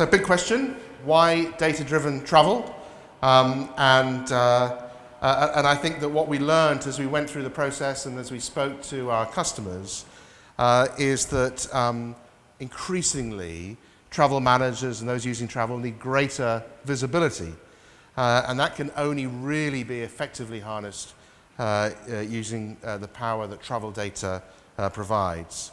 So big question, why data-driven travel? And I think that what we learned as we went through the process and as we spoke to our customers is that increasingly travel managers and those using travel need greater visibility. And that can only really be effectively harnessed using the power that travel data provides.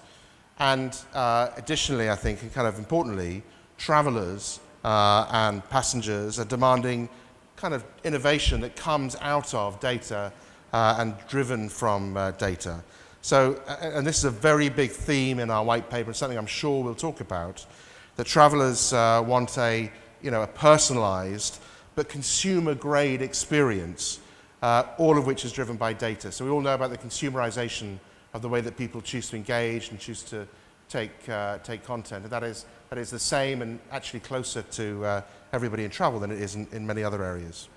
And additionally, I think, and kind of importantly, travelers and passengers are demanding kind of innovation that comes out of data and driven from data. So, and this is a very big theme in our white paper, something I'm sure we'll talk about, that travelers want a personalized but consumer-grade experience, all of which is driven by data. So we all know about the consumerization of the way that people choose to engage and choose to take content. And that is the same and actually closer to everybody in travel than it is in many other areas.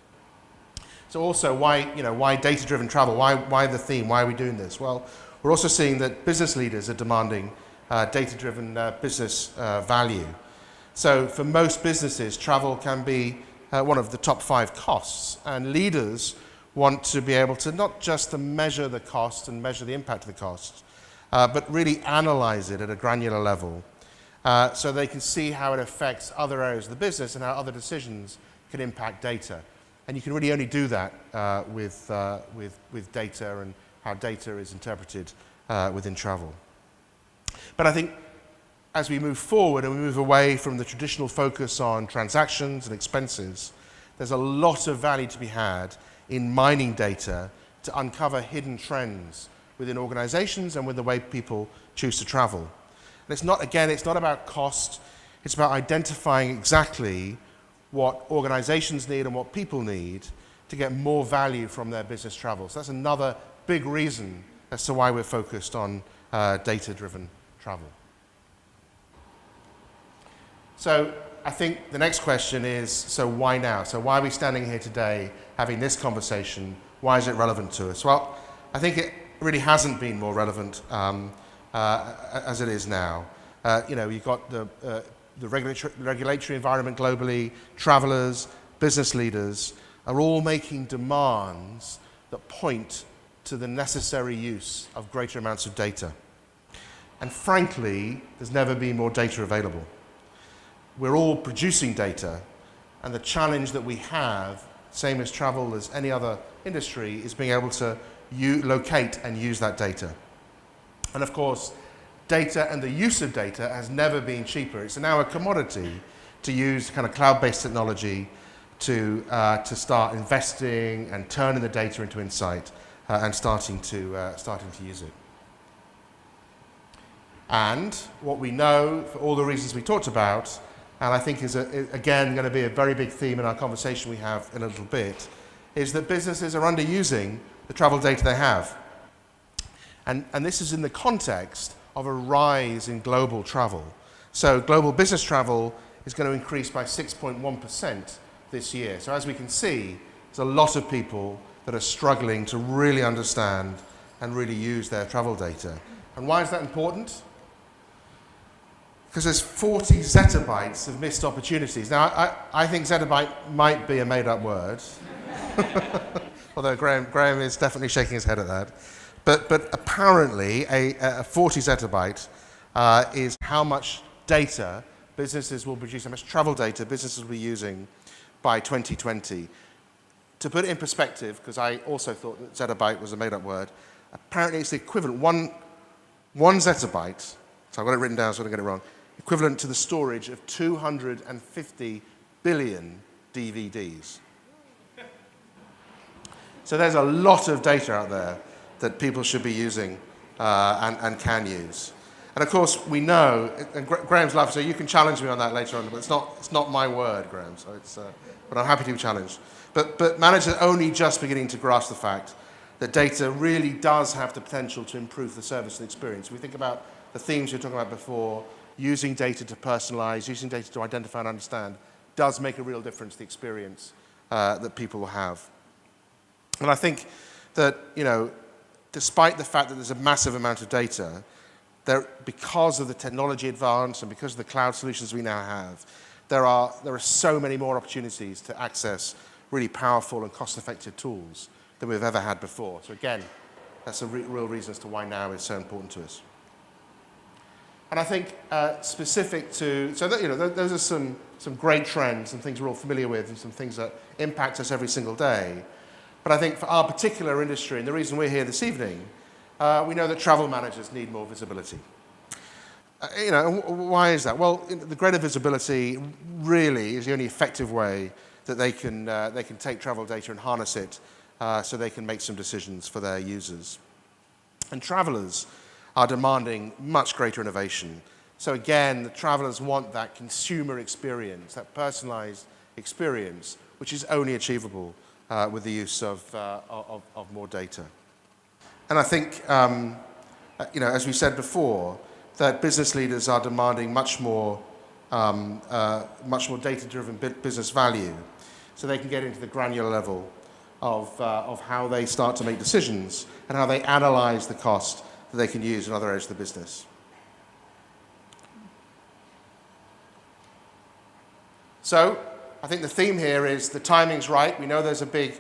So also, why data-driven travel? Why the theme? Why are we doing this? Well, we're also seeing that business leaders are demanding data-driven business value. So for most businesses, travel can be one of the top 5 costs, and leaders want to be able to not just to measure the cost and measure the impact of the cost, but really analyze it at a granular level so they can see how it affects other areas of the business and how other decisions can impact data. And you can really only do that with data and how data is interpreted within travel. But I think as we move forward and we move away from the traditional focus on transactions and expenses, there's a lot of value to be had in mining data to uncover hidden trends within organizations and with the way people choose to travel. And it's not about cost, it's about identifying exactly what organizations need and what people need to get more value from their business travel. So that's another big reason as to why we're focused on data-driven travel. So I think the next question is, so why now? So why are we standing here today having this conversation? Why is it relevant to us? Well, I think it really hasn't been more relevant as it is now. You've got the regulatory environment globally, travelers, business leaders are all making demands that point to the necessary use of greater amounts of data. And frankly, there's never been more data available. We're all producing data, and the challenge that we have, same as travel as any other industry, is being able to locate and use that data. And of course, data and the use of data has never been cheaper. It's now a commodity to use kind of cloud-based technology to start investing and turning the data into insight and starting to use it. And what we know, for all the reasons we talked about, and I think is again going to be a very big theme in our conversation we have in a little bit, is that businesses are underusing the travel data they have. And this is in the context of a rise in global travel. So global business travel is going to increase by 6.1% this year. So as we can see, there's a lot of people that are struggling to really understand and really use their travel data. And why is that important? Because there's 40 zettabytes of missed opportunities. Now, I think zettabyte might be a made-up word, although Graham is definitely shaking his head at that. But apparently, a 40 zettabyte is how much data businesses will produce, how much travel data businesses will be using by 2020. To put it in perspective, because I also thought that zettabyte was a made-up word, apparently it's the equivalent, one zettabyte, so I've got it written down so I don't get it wrong, equivalent to the storage of 250 billion DVDs. So there's a lot of data out there that people should be using and can use. And of course, we know, and Graham's laughing, so you can challenge me on that later on, but it's not my word, Graham, so but I'm happy to be challenged. But managers are only just beginning to grasp the fact that data really does have the potential to improve the service and experience. We think about the themes we were talking about before, using data to personalize, using data to identify and understand, does make a real difference to the experience that people will have. And I think that, despite the fact that there's a massive amount of data, because of the technology advance and because of the cloud solutions we now have, there are so many more opportunities to access really powerful and cost-effective tools than we've ever had before. So again, that's a real reason as to why now is so important to us. And I think specific to, so that, those are some great trends, some things we're all familiar with, and some things that impact us every single day. But I think for our particular industry, and the reason we're here this evening, we know that travel managers need more visibility. Why is that? Well, the greater visibility really is the only effective way that they can take travel data and harness it so they can make some decisions for their users. And travelers are demanding much greater innovation. So again, the travelers want that consumer experience, that personalized experience, which is only achievable with the use of more data. And I think, as we said before, that business leaders are demanding much more data-driven business value, so they can get into the granular level of how they start to make decisions and how they analyze the cost that they can use in other areas of the business. So I think the theme here is the timing's right. We know there's a big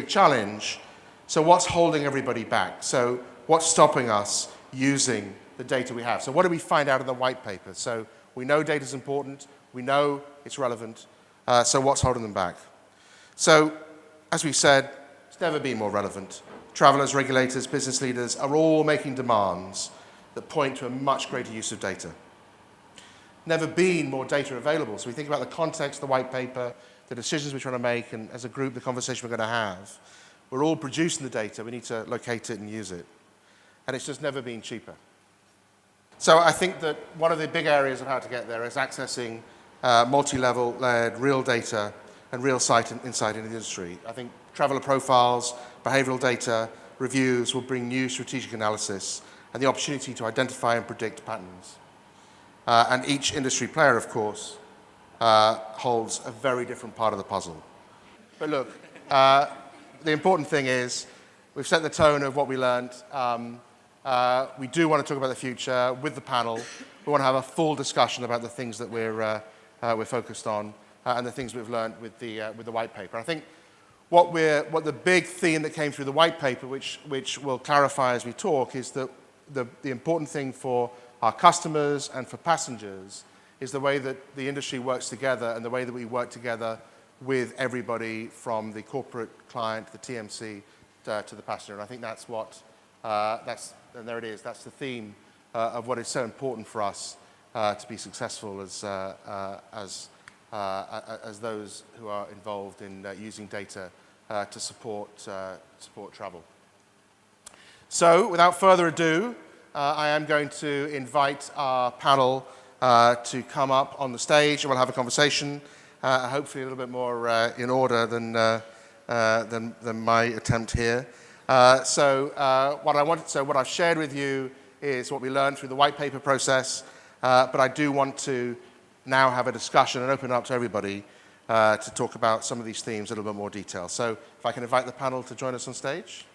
challenge. So what's holding everybody back? So what's stopping us using the data we have? So what do we find out in the white paper? So we know data's important. We know it's relevant. So what's holding them back? So as we said, it's never been more relevant. Travelers, regulators, business leaders are all making demands that point to a much greater use of data. Never been more data available. So we think about the context of the white paper, the decisions we're trying to make, and as a group, the conversation we're going to have. We're all producing the data. We need to locate it and use it. And it's just never been cheaper. So I think that one of the big areas of how to get there is accessing multi-level layered real data and real insight into the industry. I think traveler profiles, behavioral data, reviews will bring new strategic analysis and the opportunity to identify and predict patterns. And each industry player, of course, holds a very different part of the puzzle. But look, the important thing is we've set the tone of what we learned. We do want to talk about the future with the panel. We want to have a full discussion about the things that we're focused on and the things we've learned with the white paper. I think what the big theme that came through the white paper, which we'll clarify as we talk, is that the important thing for our customers and for passengers is the way that the industry works together and the way that we work together with everybody from the corporate client, the TMC, to the passenger. And I think that's and there it is, that's the theme of what is so important for us to be successful as those who are involved in using data to support travel. So without further ado, I am going to invite our panel to come up on the stage, and we'll have a conversation, hopefully a little bit more in order than my attempt here. What I've shared with you is what we learned through the white paper process, but I do want to now have a discussion and open it up to everybody to talk about some of these themes in a little bit more detail. So if I can invite the panel to join us on stage.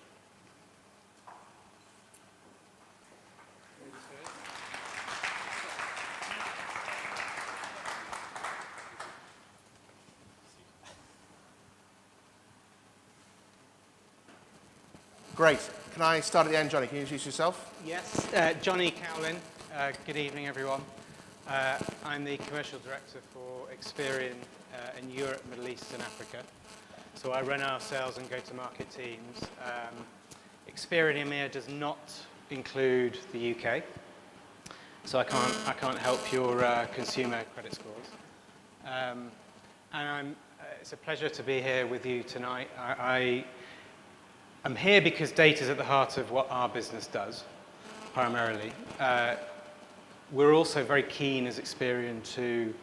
Great. Can I start at the end, Johnny? Can you introduce yourself? Yes, Johnny Cowlin. Good evening, everyone. I'm the Commercial Director for Experian in Europe, Middle East, and Africa. So I run our sales and go-to-market teams. Experian EMEA does not include the UK, so I can't help your consumer credit scores. And it's a pleasure to be here with you tonight. I'm here because data is at the heart of what our business does, primarily. We're also very keen as Experian to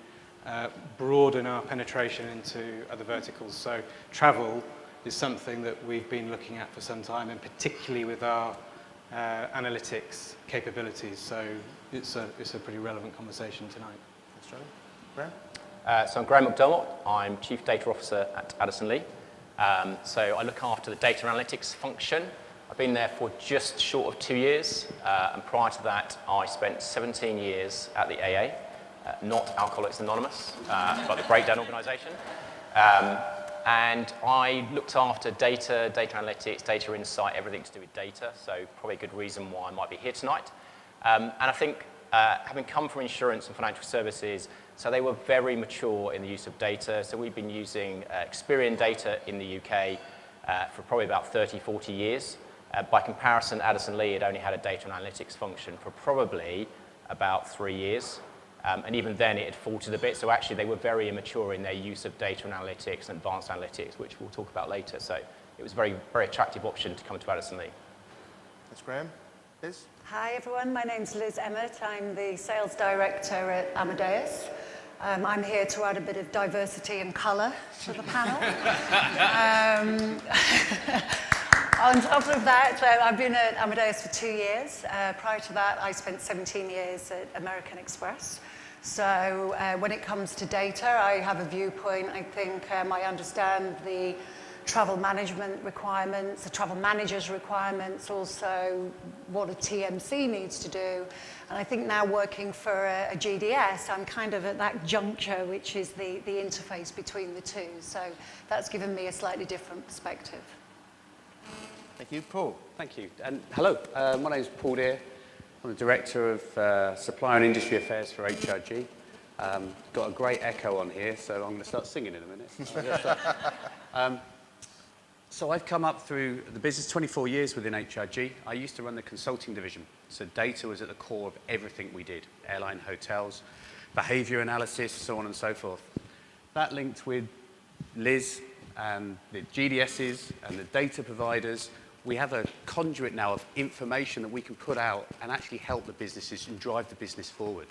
broaden our penetration into other verticals. So travel is something that we've been looking at for some time, and particularly with our analytics capabilities. So it's a pretty relevant conversation tonight. Thanks, Johnny. Graham? So I'm Graham McDermott. I'm Chief Data Officer at Addison Lee. So I look after the data analytics function. I've been there for just short of 2 years, and prior to that, I spent 17 years at the AA, not Alcoholics Anonymous, but the Breakdown Organisation. And I looked after data analytics, data insight, everything to do with data, so probably a good reason why I might be here tonight. And I think having come from insurance and financial services, so they were very mature in the use of data. So we've been using Experian data in the UK for probably about 30, 40 years. By comparison, Addison Lee had only had a data analytics function for probably about 3 years. And even then it had faltered a bit. So actually they were very immature in their use of data analytics and advanced analytics, which we'll talk about later. So it was a very, very attractive option to come to Addison Lee. Thanks, Graham. Liz? Hi everyone, my name's Liz Emmett. I'm the sales director at Amadeus. I'm here to add a bit of diversity and colour to the panel. On top of that, I've been at Amadeus for 2 years. Prior to that, I spent 17 years at American Express. So when it comes to data, I have a viewpoint. I think I understand the travel management requirements, the travel manager's requirements, also what a TMC needs to do. And I think now working for a GDS, I'm kind of at that juncture, which is the interface between the two. So that's given me a slightly different perspective. Thank you. Paul? Thank you. And hello, my name is Paul Deere. I'm the Director of Supplier and Industry Affairs for HRG. Got a great echo on here, so I'm going to start singing in a minute. So I've come up through the business 24 years within HRG. I used to run the consulting division, so data was at the core of everything we did. Airline, hotels, behaviour analysis, so on and so forth. That linked with Liz and the GDSs and the data providers. We have a conduit now of information that we can put out and actually help the businesses and drive the business forward.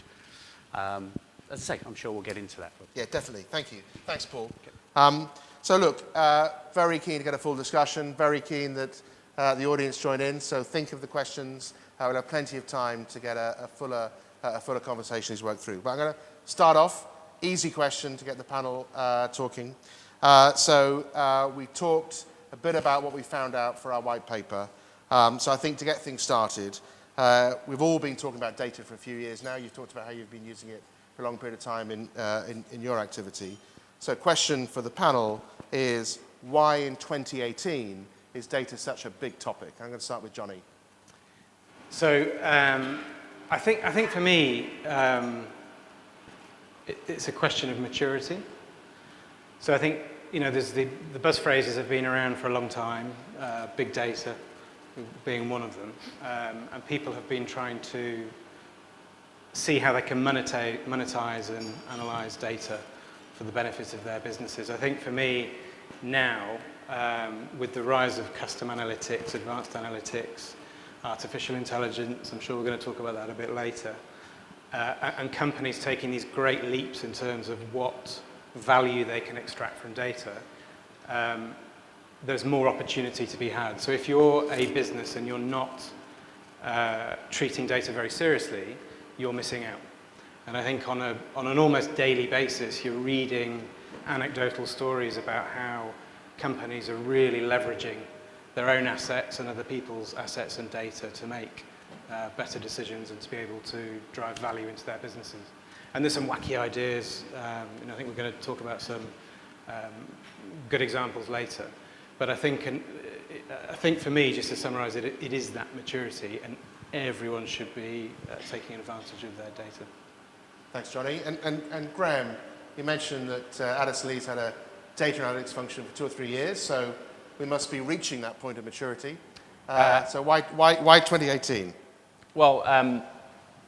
As I say, I'm sure we'll get into that. Yeah, definitely. Thank you. Thanks, Paul. So look, very keen to get a full discussion, very keen that the audience join in, so think of the questions. We'll have plenty of time to get a fuller conversation as we work through. But I'm going to start off, easy question to get the panel talking. So we talked a bit about what we found out for our white paper. So I think to get things started, we've all been talking about data for a few years now. You've talked about how you've been using it for a long period of time in your activity. So question for the panel is, why in 2018 is data such a big topic? I'm going to start with Johnny. So I think for me, it's a question of maturity. So I think, there's the buzz phrases have been around for a long time, big data being one of them, and people have been trying to see how they can monetize and analyze data for the benefit of their businesses. I think for me now, with the rise of custom analytics, advanced analytics, artificial intelligence, I'm sure we're going to talk about that a bit later, and companies taking these great leaps in terms of what value they can extract from data, there's more opportunity to be had. So if you're a business and you're not treating data very seriously, you're missing out. And I think on an almost daily basis, you're reading anecdotal stories about how companies are really leveraging their own assets and other people's assets and data to make better decisions and to be able to drive value into their businesses. And there's some wacky ideas. I think we're going to talk about some good examples later. But I think for me, just to summarise it, it is that maturity, and everyone should be taking advantage of their data. Thanks, Johnny. And Graham, you mentioned that Addison Lee's had a data analytics function for 2 or 3 years, so we must be reaching that point of maturity. So why 2018? Well,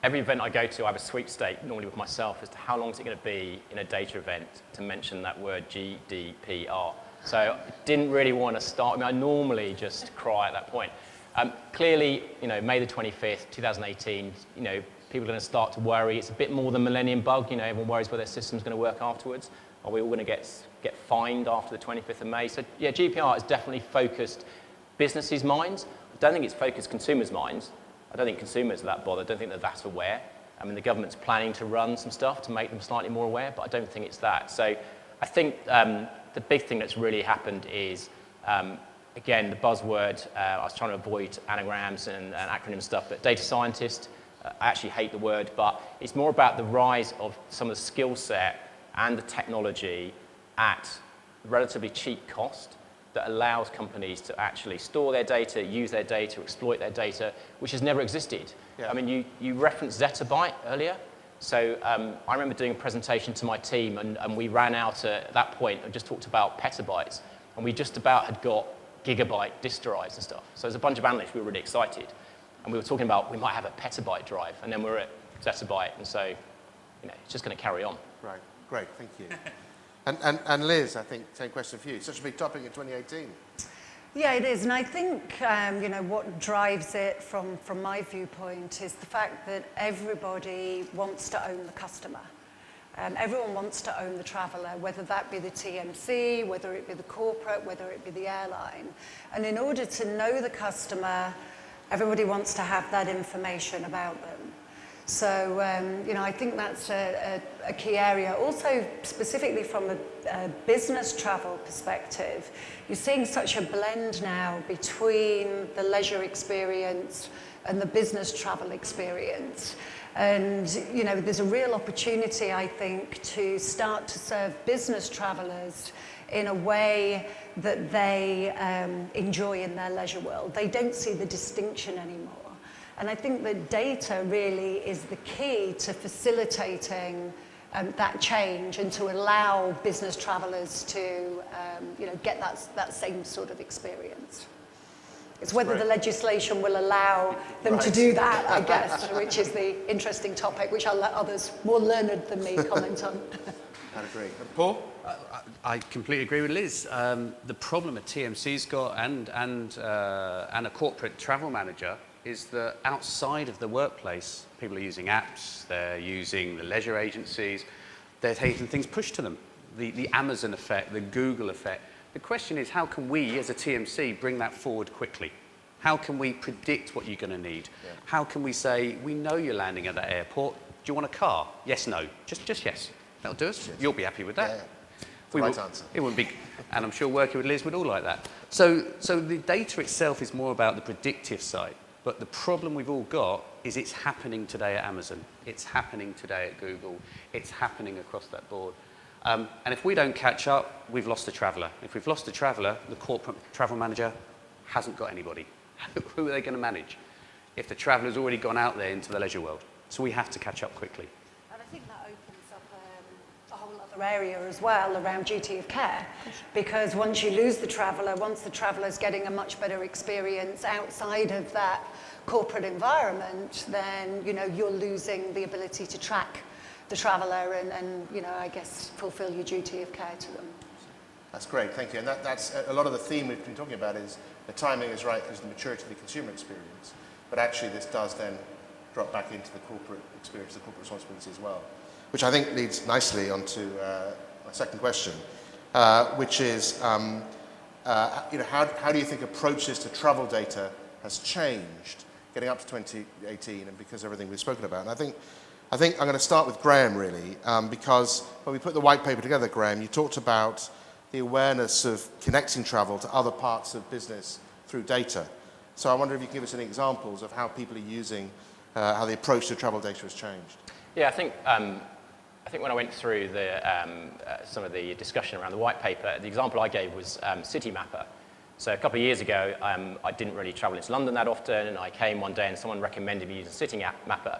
every event I go to, I have a sweepstake, normally with myself, as to how long is it going to be in a data event to mention that word GDPR. So I didn't really want to start. I normally just cry at that point. Clearly, May the 25th, 2018, people are going to start to worry. It's a bit more than millennium bug. Everyone worries whether their system's going to work afterwards. Are we all going to get fined after the 25th of May? So yeah, GDPR has definitely focused businesses' minds. I don't think it's focused consumers' minds. I don't think consumers are that bothered. I don't think they're that aware. I mean, the government's planning to run some stuff to make them slightly more aware, but I don't think it's that. So I think the big thing that's really happened is, again, the buzzword, I was trying to avoid anagrams and acronym stuff, but data scientist, I actually hate the word, but it's more about the rise of some of the skill set and the technology at relatively cheap cost that allows companies to actually store their data, use their data, exploit their data, which has never existed. Yeah. I mean, you referenced Zettabyte earlier. So I remember doing a presentation to my team, and we ran out at that point and just talked about petabytes. And we just about had got gigabyte disk drives and stuff. So there's a bunch of analysts, we were really excited. And we were talking about we might have a petabyte drive, and then we're at Zettabyte. And so, you know, it's just going to carry on. Right, great, thank you. And Liz, I think, same question for you. Such a big topic in 2018. Yeah, it is. And I think, you know, what drives it from my viewpoint is the fact that everybody wants to own the customer. Everyone wants to own the traveller, whether that be the TMC, whether it be the corporate, whether it be the airline. And in order to know the customer, everybody wants to have that information about them. So, you know, I think that's a key area. Also, specifically from a business travel perspective, you're seeing such a blend now between the leisure experience and the business travel experience. And, you know, there's a real opportunity, I think, to start to serve business travelers in a way that they enjoy in their leisure world. They don't see the distinction anymore. And I think that data really is the key to facilitating that change and to allow business travelers to you know, get that same sort of experience. It's whether the legislation will allow them to do that, I guess, which is the interesting topic, which I'll let others more learned than me comment on. I'd agree. And Paul? I completely agree with Liz. The problem a TMC's got and a corporate travel manager is that outside of the workplace, people are using apps, they're using the leisure agencies, they're taking things pushed to them. The Amazon effect, the Google effect. The question is, how can we, as a TMC, bring that forward quickly? How can we predict what you're going to need? Yeah. How can we say, we know you're landing at that airport. Do you want a car? Yes, no. Just yes. That'll do us. Yes. You'll be happy with that. Yeah. Right answer. It wouldn't be, and I'm sure working with Liz would all like that. So the data itself is more about the predictive side. But the problem we've all got is it's happening today at Amazon. It's happening today at Google. It's happening across that board. And if we don't catch up, we've lost a traveller. If we've lost a traveller, the corporate travel manager hasn't got anybody. Who are they going to manage if the traveller's already gone out there into the leisure world? So we have to catch up quickly. And I think that opens up a whole other area as well around duty of care, because once you lose the traveller, once the traveller's getting a much better experience outside of that corporate environment, then, you know, you're losing the ability to track the traveller and, you know, I guess fulfil your duty of care to them. That's great, thank you. And that's a lot of the theme we've been talking about is the timing is right because the maturity of the consumer experience. But actually this does then drop back into the corporate experience, the corporate responsibility as well. Which I think leads nicely onto my second question, which is, you know, how do you think approaches to travel data has changed getting up to 2018 and because of everything we've spoken about? And I think I'm going to start with Graham, really, because when we put the white paper together, Graham, you talked about the awareness of connecting travel to other parts of business through data. So I wonder if you can give us any examples of how people are using, how the approach to travel data has changed. Yeah, I think when I went through some of the discussion around the white paper, the example I gave was Citymapper. So a couple of years ago, I didn't really travel into London that often, and I came one day and someone recommended me using Citymapper.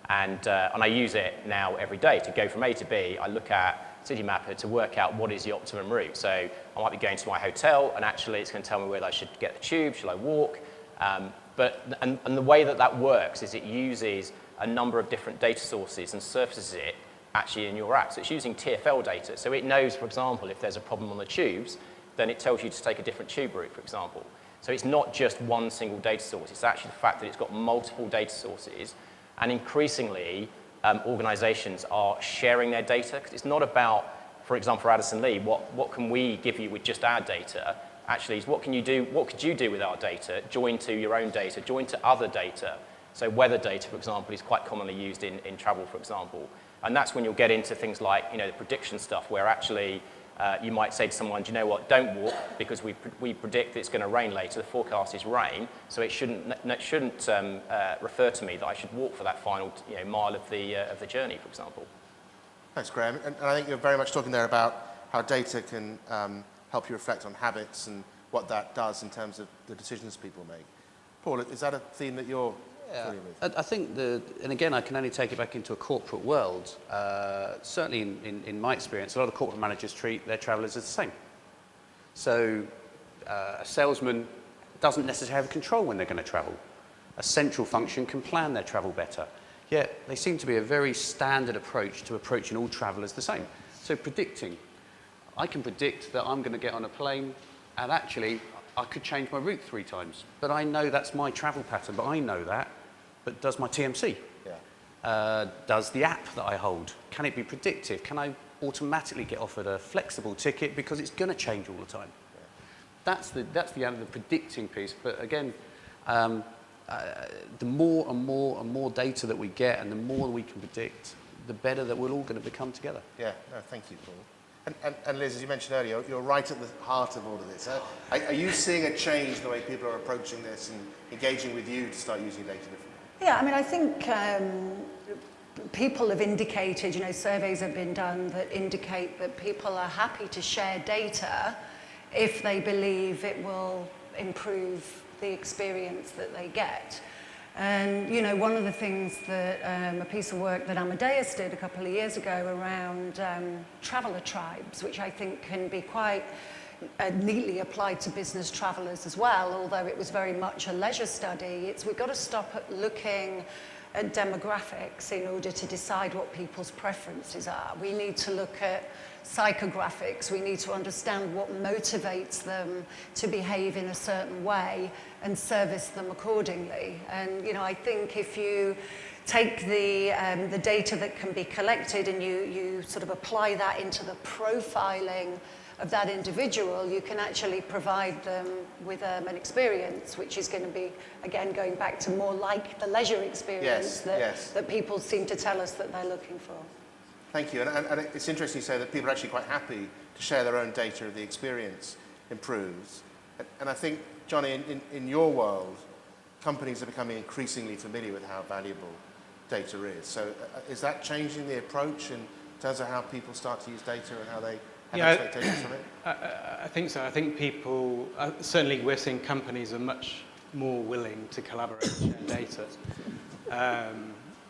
And I use it now every day to go from A to B. I look at Citymapper to work out what is the optimum route. So I might be going to my hotel, and actually it's going to tell me whether I should get the tube, should I walk? And the way that works is it uses a number of different data sources and surfaces it actually in your app. So it's using TfL data. So it knows, for example, if there's a problem on the tubes, then it tells you to take a different tube route, for example. So it's not just one single data source. It's actually the fact that it's got multiple data sources. And increasingly, organizations are sharing their data. Because it's not about, for example, for Addison Lee, what can we give you with just our data? Actually, is what could you do with our data, join to your own data, join to other data. So weather data, for example, is quite commonly used in travel, for example. And that's when you'll get into things like, you know, the prediction stuff, where actually You might say to someone, do you know what, don't walk, because we predict it's going to rain later, the forecast is rain, so it shouldn't refer to me that I should walk for that final mile of the journey, for example. Thanks, Graham. And I think you're very much talking there about how data can help you reflect on habits and what that does in terms of the decisions people make. Paul, is that a theme that you're familiar with? I think and again, I can only take it back into a corporate world. Certainly in my experience, a lot of corporate managers treat their travellers as the same. So a salesman doesn't necessarily have control when they're going to travel. A central function can plan their travel better. Yet they seem to be a very standard approach to approaching all travellers the same. So predicting. I can predict that I'm going to get on a plane and actually I could change my route 3 times. But I know that's my travel pattern, but I know that. But does my TMC? Yeah. Does the app that I hold, can it be predictive? Can I automatically get offered a flexible ticket because it's going to change all the time? Yeah. That's the end of the predicting piece. But again, the more and more data that we get and the more we can predict, the better that we're all going to become together. Yeah, no, thank you, Paul. And Liz, as you mentioned earlier, you're right at the heart of all of this. Are you seeing a change in the way people are approaching this and engaging with you to start using data differently? Yeah, I mean, I think people have indicated, surveys have been done that indicate that people are happy to share data if they believe it will improve the experience that they get. And, one of the things that a piece of work that Amadeus did a couple of years ago around traveller tribes, which I think can be quite neatly applied to business travellers as well, although it was very much a leisure study, we've got to stop at looking at demographics in order to decide what people's preferences are. We need to look at psychographics. We need to understand what motivates them to behave in a certain way and service them accordingly. And I think if you take the data that can be collected and you sort of apply that into the profiling of that individual, you can actually provide them with an experience which is going to be, again, going back to more like the leisure experience that people seem to tell us that they're looking for. Thank you. And it's interesting you say that people are actually quite happy to share their own data if the experience improves. And I think, Johnny, in your world, companies are becoming increasingly familiar with how valuable data is. So is that changing the approach in terms of how people start to use data and how they have expectations from it? I think so. I think people, certainly we're seeing companies are much more willing to collaborate and share data.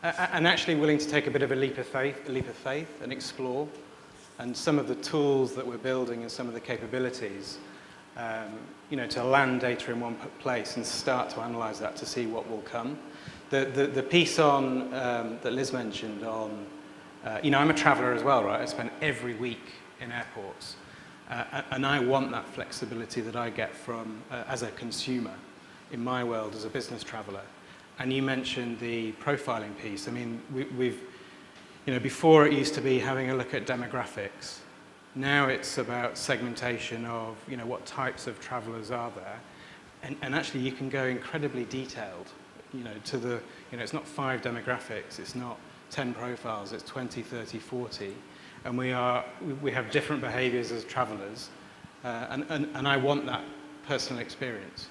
And actually willing to take a bit of a leap of faith and explore. And some of the tools that we're building and some of the capabilities, to land data in one place and start to analyse that to see what will come. The piece on that Liz mentioned on, I'm a traveller as well, right? I spend every week in airports, and I want that flexibility that I get from as a consumer in my world as a business traveller. And you mentioned the profiling piece. I mean, we've, before it used to be having a look at demographics. Now it's about segmentation of, what types of travellers are there. And actually you can go incredibly detailed, to the, it's not 5 demographics, it's not 10 profiles, it's 20, 30, 40. And we have different behaviours as travellers. And I want that personal experience.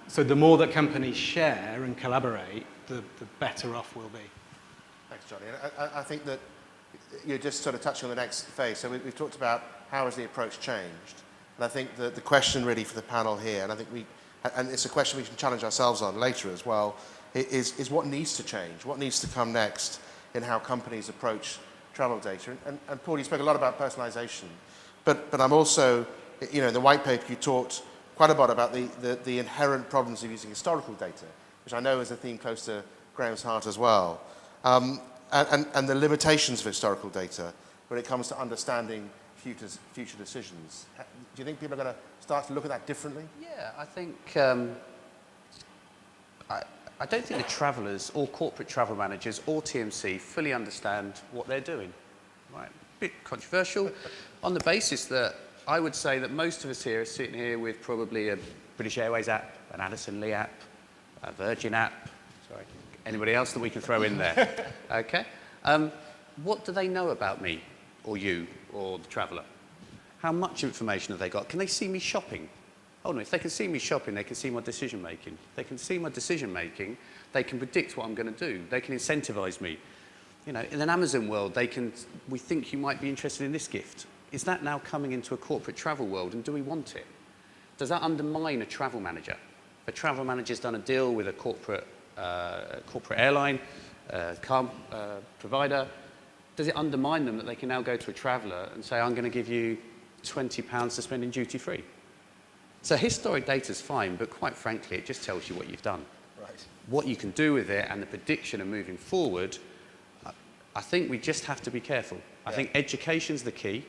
So the more that companies share and collaborate, the better off we'll be. Thanks, Johnny. And I think that you're just sort of touching on the next phase. So we've talked about how has the approach changed. And I think that the question really for the panel here, and I think and it's a question we can challenge ourselves on later as well, is what needs to change? What needs to come next in how companies approach travel data? And Paul, you spoke a lot about personalisation, but I'm also, in the white paper you talked quite a lot about the inherent problems of using historical data, which I know is a theme close to Graham's heart as well, and the limitations of historical data when it comes to understanding future decisions. Do you think people are going to start to look at that differently? Yeah, I think, I don't think the travellers or corporate travel managers or TMC fully understand what they're doing. Right, a bit controversial, on the basis that I would say that most of us here are sitting here with probably a British Airways app, an Addison Lee app, a Virgin app, sorry, anybody else that we can throw in there, okay? What do they know about me, or you, or the traveller? How much information have they got? Can they see me shopping? Oh no, if they can see me shopping, they can see my decision making. If they can see my decision making, they can predict what I'm going to do. They can incentivize me. You know, in an Amazon world, we think you might be interested in this gift. Is that now coming into a corporate travel world, and do we want it? Does that undermine a travel manager? If a travel manager's done a deal with a corporate airline, car provider, does it undermine them that they can now go to a traveller and say, I'm going to give you £20 to spend in duty free? So historic data is fine, but quite frankly, it just tells you what you've done. Right. What you can do with it and the prediction of moving forward, I think we just have to be careful. I think education's the key,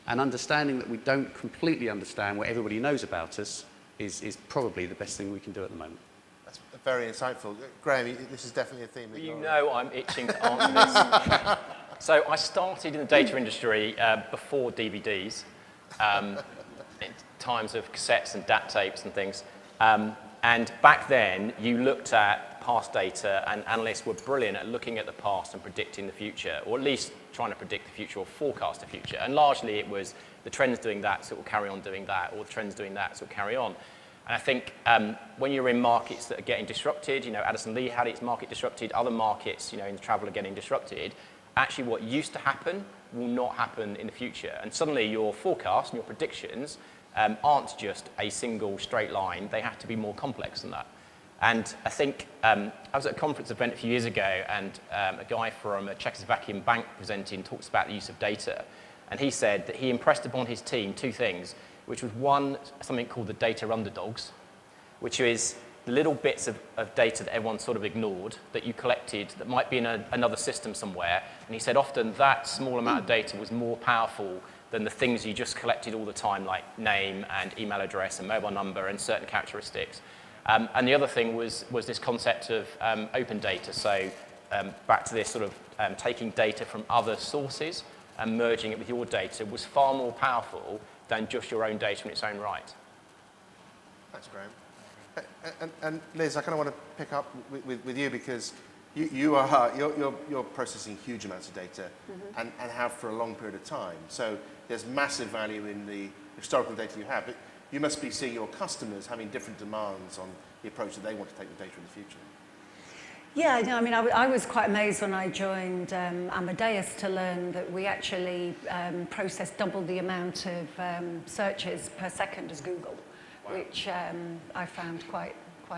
and understanding that we don't completely understand what everybody knows about us is probably the best thing we can do at the moment. That's very insightful. Graham, this is definitely a theme that You know I'm itching to answer this. So I started in the data industry before DVDs, in times of cassettes and DAT tapes and things. And back then, you looked at past data, and analysts were brilliant at looking at the past and predicting the future, or at least trying to predict the future or forecast the future. And largely it was the trend's doing that, so it will carry on doing that, or the trend's doing that, so it will carry on. And I think when you're in markets that are getting disrupted, you know, Addison Lee had its market disrupted, other markets, you know, in the travel are getting disrupted, actually what used to happen will not happen in the future. And suddenly your forecasts and your predictions aren't just a single straight line, they have to be more complex than that. And I think I was at a conference event a few years ago, and a guy from a Czechoslovakian bank presenting talks about the use of data. And he said that he impressed upon his team two things, which was one, something called the data underdogs, which is the little bits of data that everyone sort of ignored that you collected that might be in another system somewhere. And he said often that small amount of data was more powerful than the things you just collected all the time, like name and email address and mobile number and certain characteristics. And the other thing was this concept of open data. So back to this sort of taking data from other sources and merging it with your data was far more powerful than just your own data in its own right. Thanks, Graham. And Liz, I kind of want to pick up with you, because you're processing huge amounts of data, and have for a long period of time. So there's massive value in the historical data you have, but you must be seeing your customers having different demands on the approach that they want to take with data in the future. Yeah, no, I mean, I was quite amazed when I joined Amadeus to learn that we actually process double the amount of searches per second as Google, which I found quite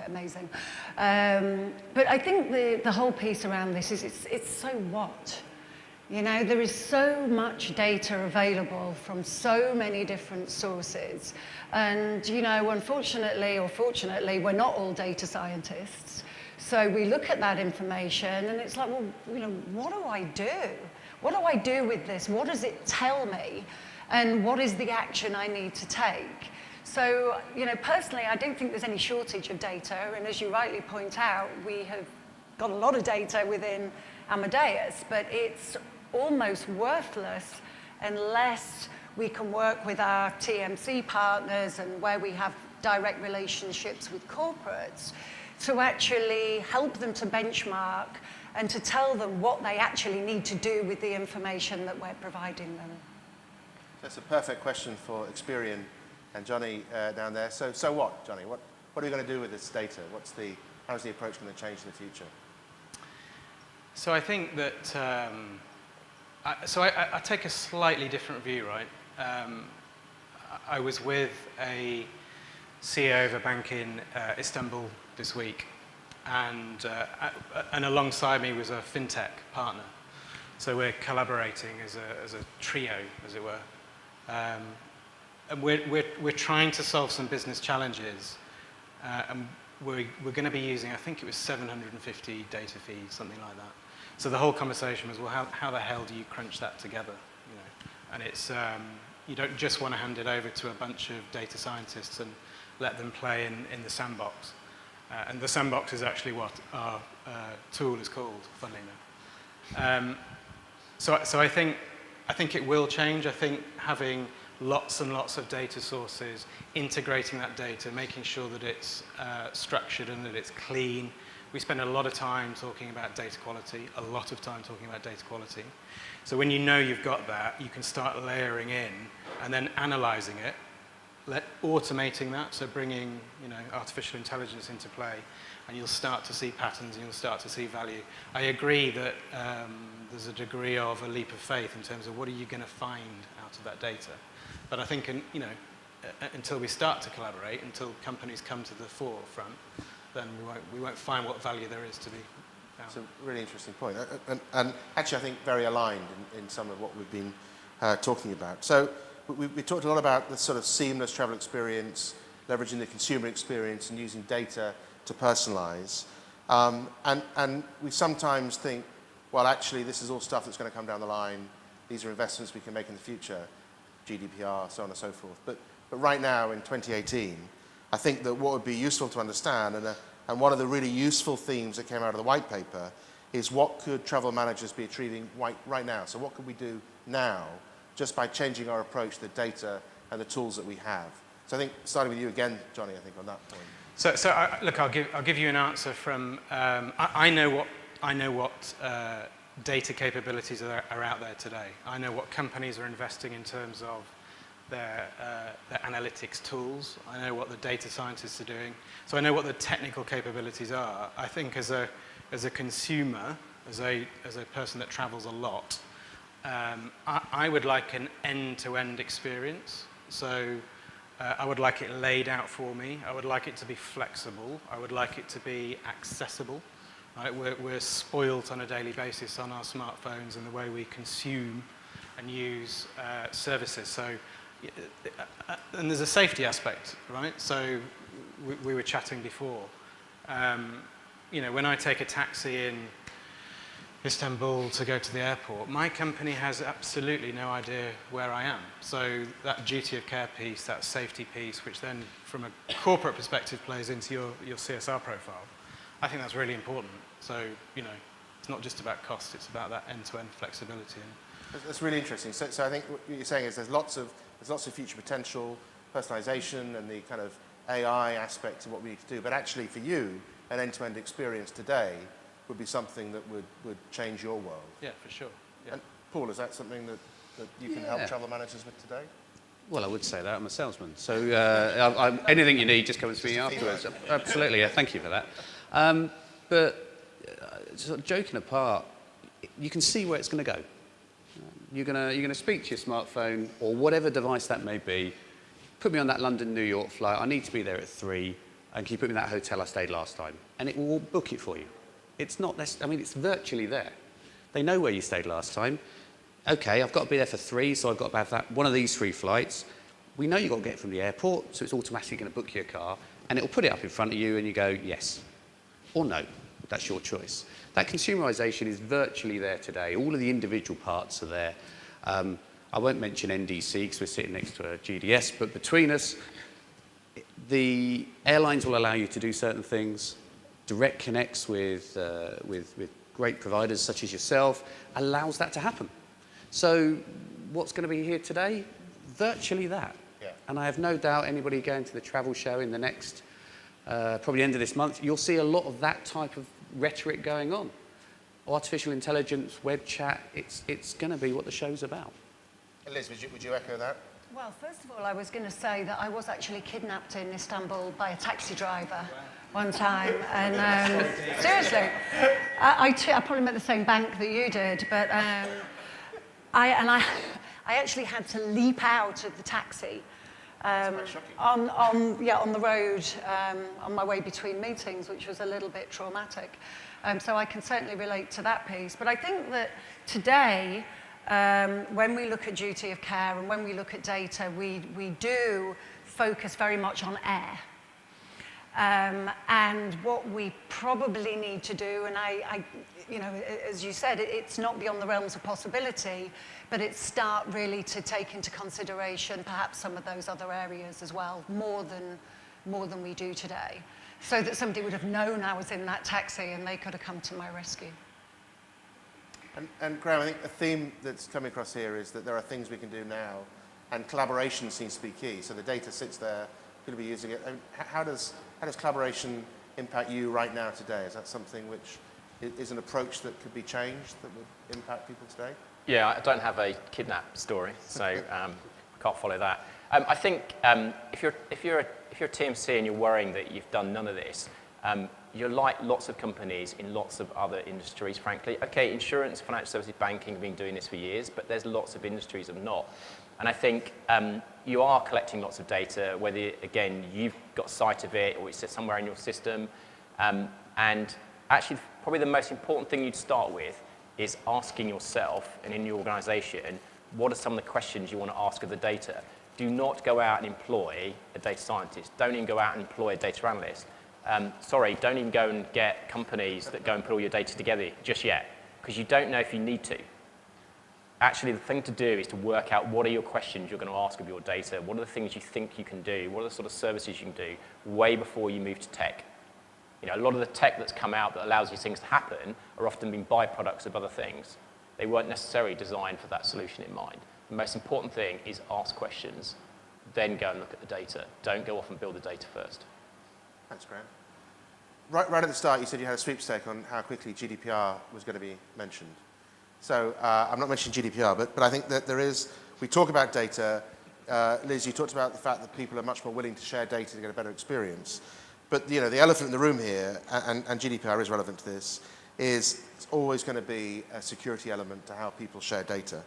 amazing. But I think the whole piece around this is it's so what? You know, there is so much data available from so many different sources. And, you know, unfortunately or fortunately, we're not all data scientists. So we look at that information and it's like, well, you know, what do I do? What do I do with this? What does it tell me? And what is the action I need to take? So, you know, personally, I don't think there's any shortage of data. And as you rightly point out, we have got a lot of data within Amadeus, but it's almost worthless unless we can work with our TMC partners and where we have direct relationships with corporates to actually help them to benchmark and to tell them what they actually need to do with the information that we're providing them. That's a perfect question for Experian and Johnny down there. So what, Johnny? What are we going to do with this data? How's the approach going to change in the future? So I think that, I take a slightly different view, right? I was with a CEO of a bank in Istanbul this week, and alongside me was a fintech partner. So we're collaborating as a trio, as it were. And we're trying to solve some business challenges, and we're going to be using, I think it was 750 data feeds, something like that. So the whole conversation was, well, how the hell do you crunch that together? You know, and it's you don't just want to hand it over to a bunch of data scientists and let them play in the sandbox. And the sandbox is actually what our tool is called, funnily enough. So I think it will change. I think having lots and lots of data sources, integrating that data, making sure that it's structured and that it's clean, we spend a lot of time talking about data quality, a lot of time talking about data quality. So when you know you've got that, you can start layering in and then analyzing it, automating that, so bringing artificial intelligence into play, and you'll start to see patterns and you'll start to see value. I agree that there's a degree of a leap of faith in terms of what are you going to find out of that data. But I think until we start to collaborate, until companies come to the forefront, then we won't find what value there is to be found. It's a really interesting point. And actually, I think very aligned in some of what we've been talking about. So we talked a lot about the sort of seamless travel experience, leveraging the consumer experience and using data to personalize. And we sometimes think, well, actually, this is all stuff that's going to come down the line. These are investments we can make in the future, GDPR, so on and so forth. But right now, in 2018, I think that what would be useful to understand, and one of the really useful themes that came out of the white paper, is what could travel managers be achieving right now? So what could we do now just by changing our approach to the data and the tools that we have? So I think, starting with you again, Johnny, I think on that point. Look, I'll give you an answer from, I know what data capabilities are out there today. I know what companies are investing in terms of their analytics tools. I know what the data scientists are doing. So I know what the technical capabilities are. I think as a consumer, as a person that travels a lot, I would like an end-to-end experience. So I would like it laid out for me. I would like it to be flexible. I would like it to be accessible. Right? We're spoilt on a daily basis on our smartphones and the way we consume and use services. So, and there's a safety aspect, right? So we were chatting before. When I take a taxi in Istanbul to go to the airport, my company has absolutely no idea where I am. So that duty of care piece, that safety piece, which then from a corporate perspective plays into your CSR profile, I think that's really important. So, it's not just about cost, it's about that end-to-end flexibility. That's really interesting. So I think what you're saying is there's lots of future potential, personalization and the kind of AI aspect of what we need to do. But actually for you, an end-to-end experience today would be something that would change your world. Yeah, for sure. Yeah. And Paul, is that something that you can help travel managers with today? Well, I would say that. I'm a salesman. So anything you need, just come and see me afterwards. Absolutely, yeah, thank you for that. But sort of joking apart, you can see where it's going to go. You're going to speak to your smartphone or whatever device that may be. Put me on that London-New York flight. I need to be there at 3. And can you put me in that hotel I stayed last time? And it will book it for you. It's not, it's virtually there. They know where you stayed last time. Okay, I've got to be there for 3, so I've got to have that one of these 3 flights. We know you've got to get from the airport, so it's automatically going to book you a car, and it'll put it up in front of you, and you go, yes, or no. That's your choice. That consumerization is virtually there today. All of the individual parts are there. I won't mention NDC because we're sitting next to a GDS, but between us, the airlines will allow you to do certain things. Direct connects with great providers such as yourself allows that to happen. So what's going to be here today? Virtually that. Yeah. And I have no doubt anybody going to the travel show in the next, probably end of this month, you'll see a lot of that type of rhetoric going on. Artificial intelligence, web chat, it's going to be what the show's about. Liz, would you echo that? Well, first of all, I was going to say that I was actually kidnapped in Istanbul by a taxi driver one time. And seriously, I probably met the same bank that you did, but I actually had to leap out of the taxi on the road on my way between meetings, which was a little bit traumatic. So I can certainly relate to that piece. But I think that today, when we look at duty of care and when we look at data, we do focus very much on air. And what we probably need to do, and I as you said, it's not beyond the realms of possibility, but it's start really to take into consideration perhaps some of those other areas as well, more than we do today, so that somebody would have known I was in that taxi and they could have come to my rescue. And Graham, I think a theme that's coming across here is that there are things we can do now, and collaboration seems to be key. So the data sits there, people will be using it. And how does collaboration impact you right now today? Is that something which is an approach that could be changed that would impact people today? Yeah, I don't have a kidnap story, so I can't follow that. I think if you're a TMC and you're worrying that you've done none of this, you're like lots of companies in lots of other industries, frankly. Okay, insurance, financial services, banking have been doing this for years, but there's lots of industries that have not. And I think you are collecting lots of data, whether, again, you've got sight of it or it's somewhere in your system. And actually, probably the most important thing you'd start with is asking yourself and in your organization, what are some of the questions you want to ask of the data? Do not go out and employ a data scientist. Don't even go out and employ a data analyst. Don't even go and get companies that go and put all your data together just yet, because you don't know if you need to. Actually, the thing to do is to work out what are your questions you're going to ask of your data, what are the things you think you can do, what are the sort of services you can do way before you move to tech. You know, a lot of the tech that's come out that allows these things to happen are often being byproducts of other things. They weren't necessarily designed for that solution in mind. The most important thing is ask questions, then go and look at the data. Don't go off and build the data first. Thanks, Graham. Right at the start, you said you had a sweepstake on how quickly GDPR was going to be mentioned. So I'm not mentioning GDPR, but I think that we talk about data. Liz, you talked about the fact that people are much more willing to share data to get a better experience. But the elephant in the room here, and GDPR is relevant to this, is it's always going to be a security element to how people share data.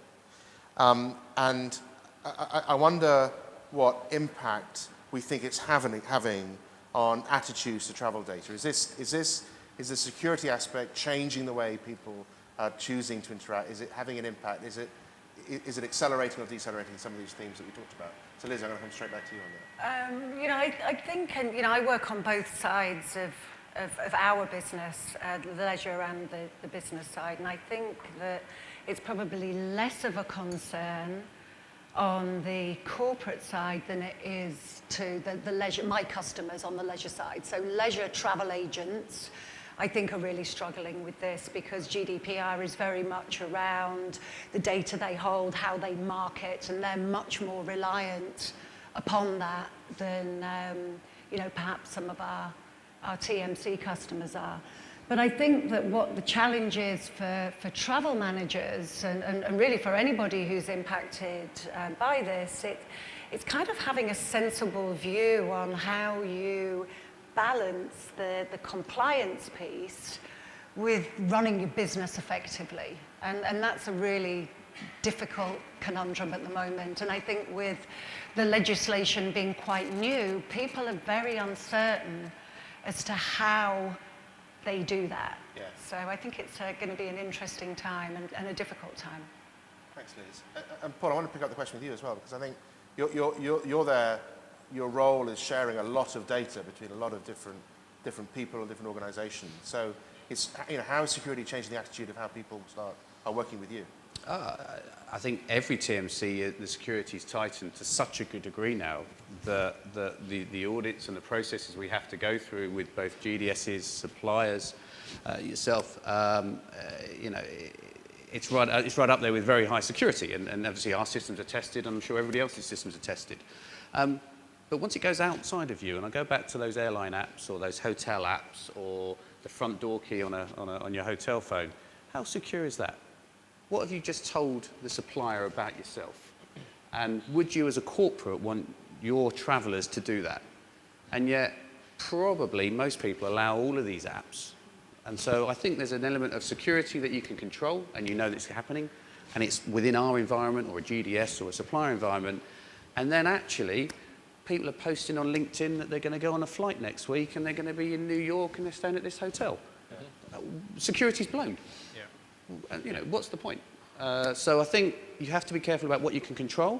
And I wonder what impact we think it's having on attitudes to travel data. Is the security aspect changing the way people are choosing to interact? Is it having an impact? Is it accelerating or decelerating some of these themes that we talked about? So Liz, I'm going to come straight back to you on that. I think, and I work on both sides of our business, the leisure and the business side, and I think that it's probably less of a concern on the corporate side than it is to the leisure, my customers on the leisure side. So leisure travel agents, I think, are really struggling with this because GDPR is very much around the data they hold, how they market, and they're much more reliant upon that than perhaps some of our TMC customers are. But I think that what the challenge is for travel managers and really for anybody who's impacted by this, it's kind of having a sensible view on how you balance the compliance piece with running your business effectively. And that's a really difficult conundrum at the moment. And I think with the legislation being quite new, people are very uncertain as to how they do that. Yeah. So I think it's going to be an interesting time and a difficult time. Thanks, Liz. And Paul, I want to pick up the question with you as well, because I think you're there, your role is sharing a lot of data between a lot of different people and different organizations. So it's, how is security changing the attitude of how people are working with you? I think every TMC, the security is tightened to such a good degree now that the audits and the processes we have to go through with both GDSs, suppliers, yourself, it's right up there with very high security. And obviously our systems are tested, and I'm sure everybody else's systems are tested. But once it goes outside of you, and I go back to those airline apps or those hotel apps or the front door key on your hotel phone, how secure is that? What have you just told the supplier about yourself? And would you as a corporate want your travellers to do that? And yet, probably most people allow all of these apps. And so I think there's an element of security that you can control, and you know that it's happening, and it's within our environment or a GDS or a supplier environment. And then actually, people are posting on LinkedIn that they're going to go on a flight next week and they're going to be in New York and they're staying at this hotel. Security's blown. What's the point? So I think you have to be careful about what you can control,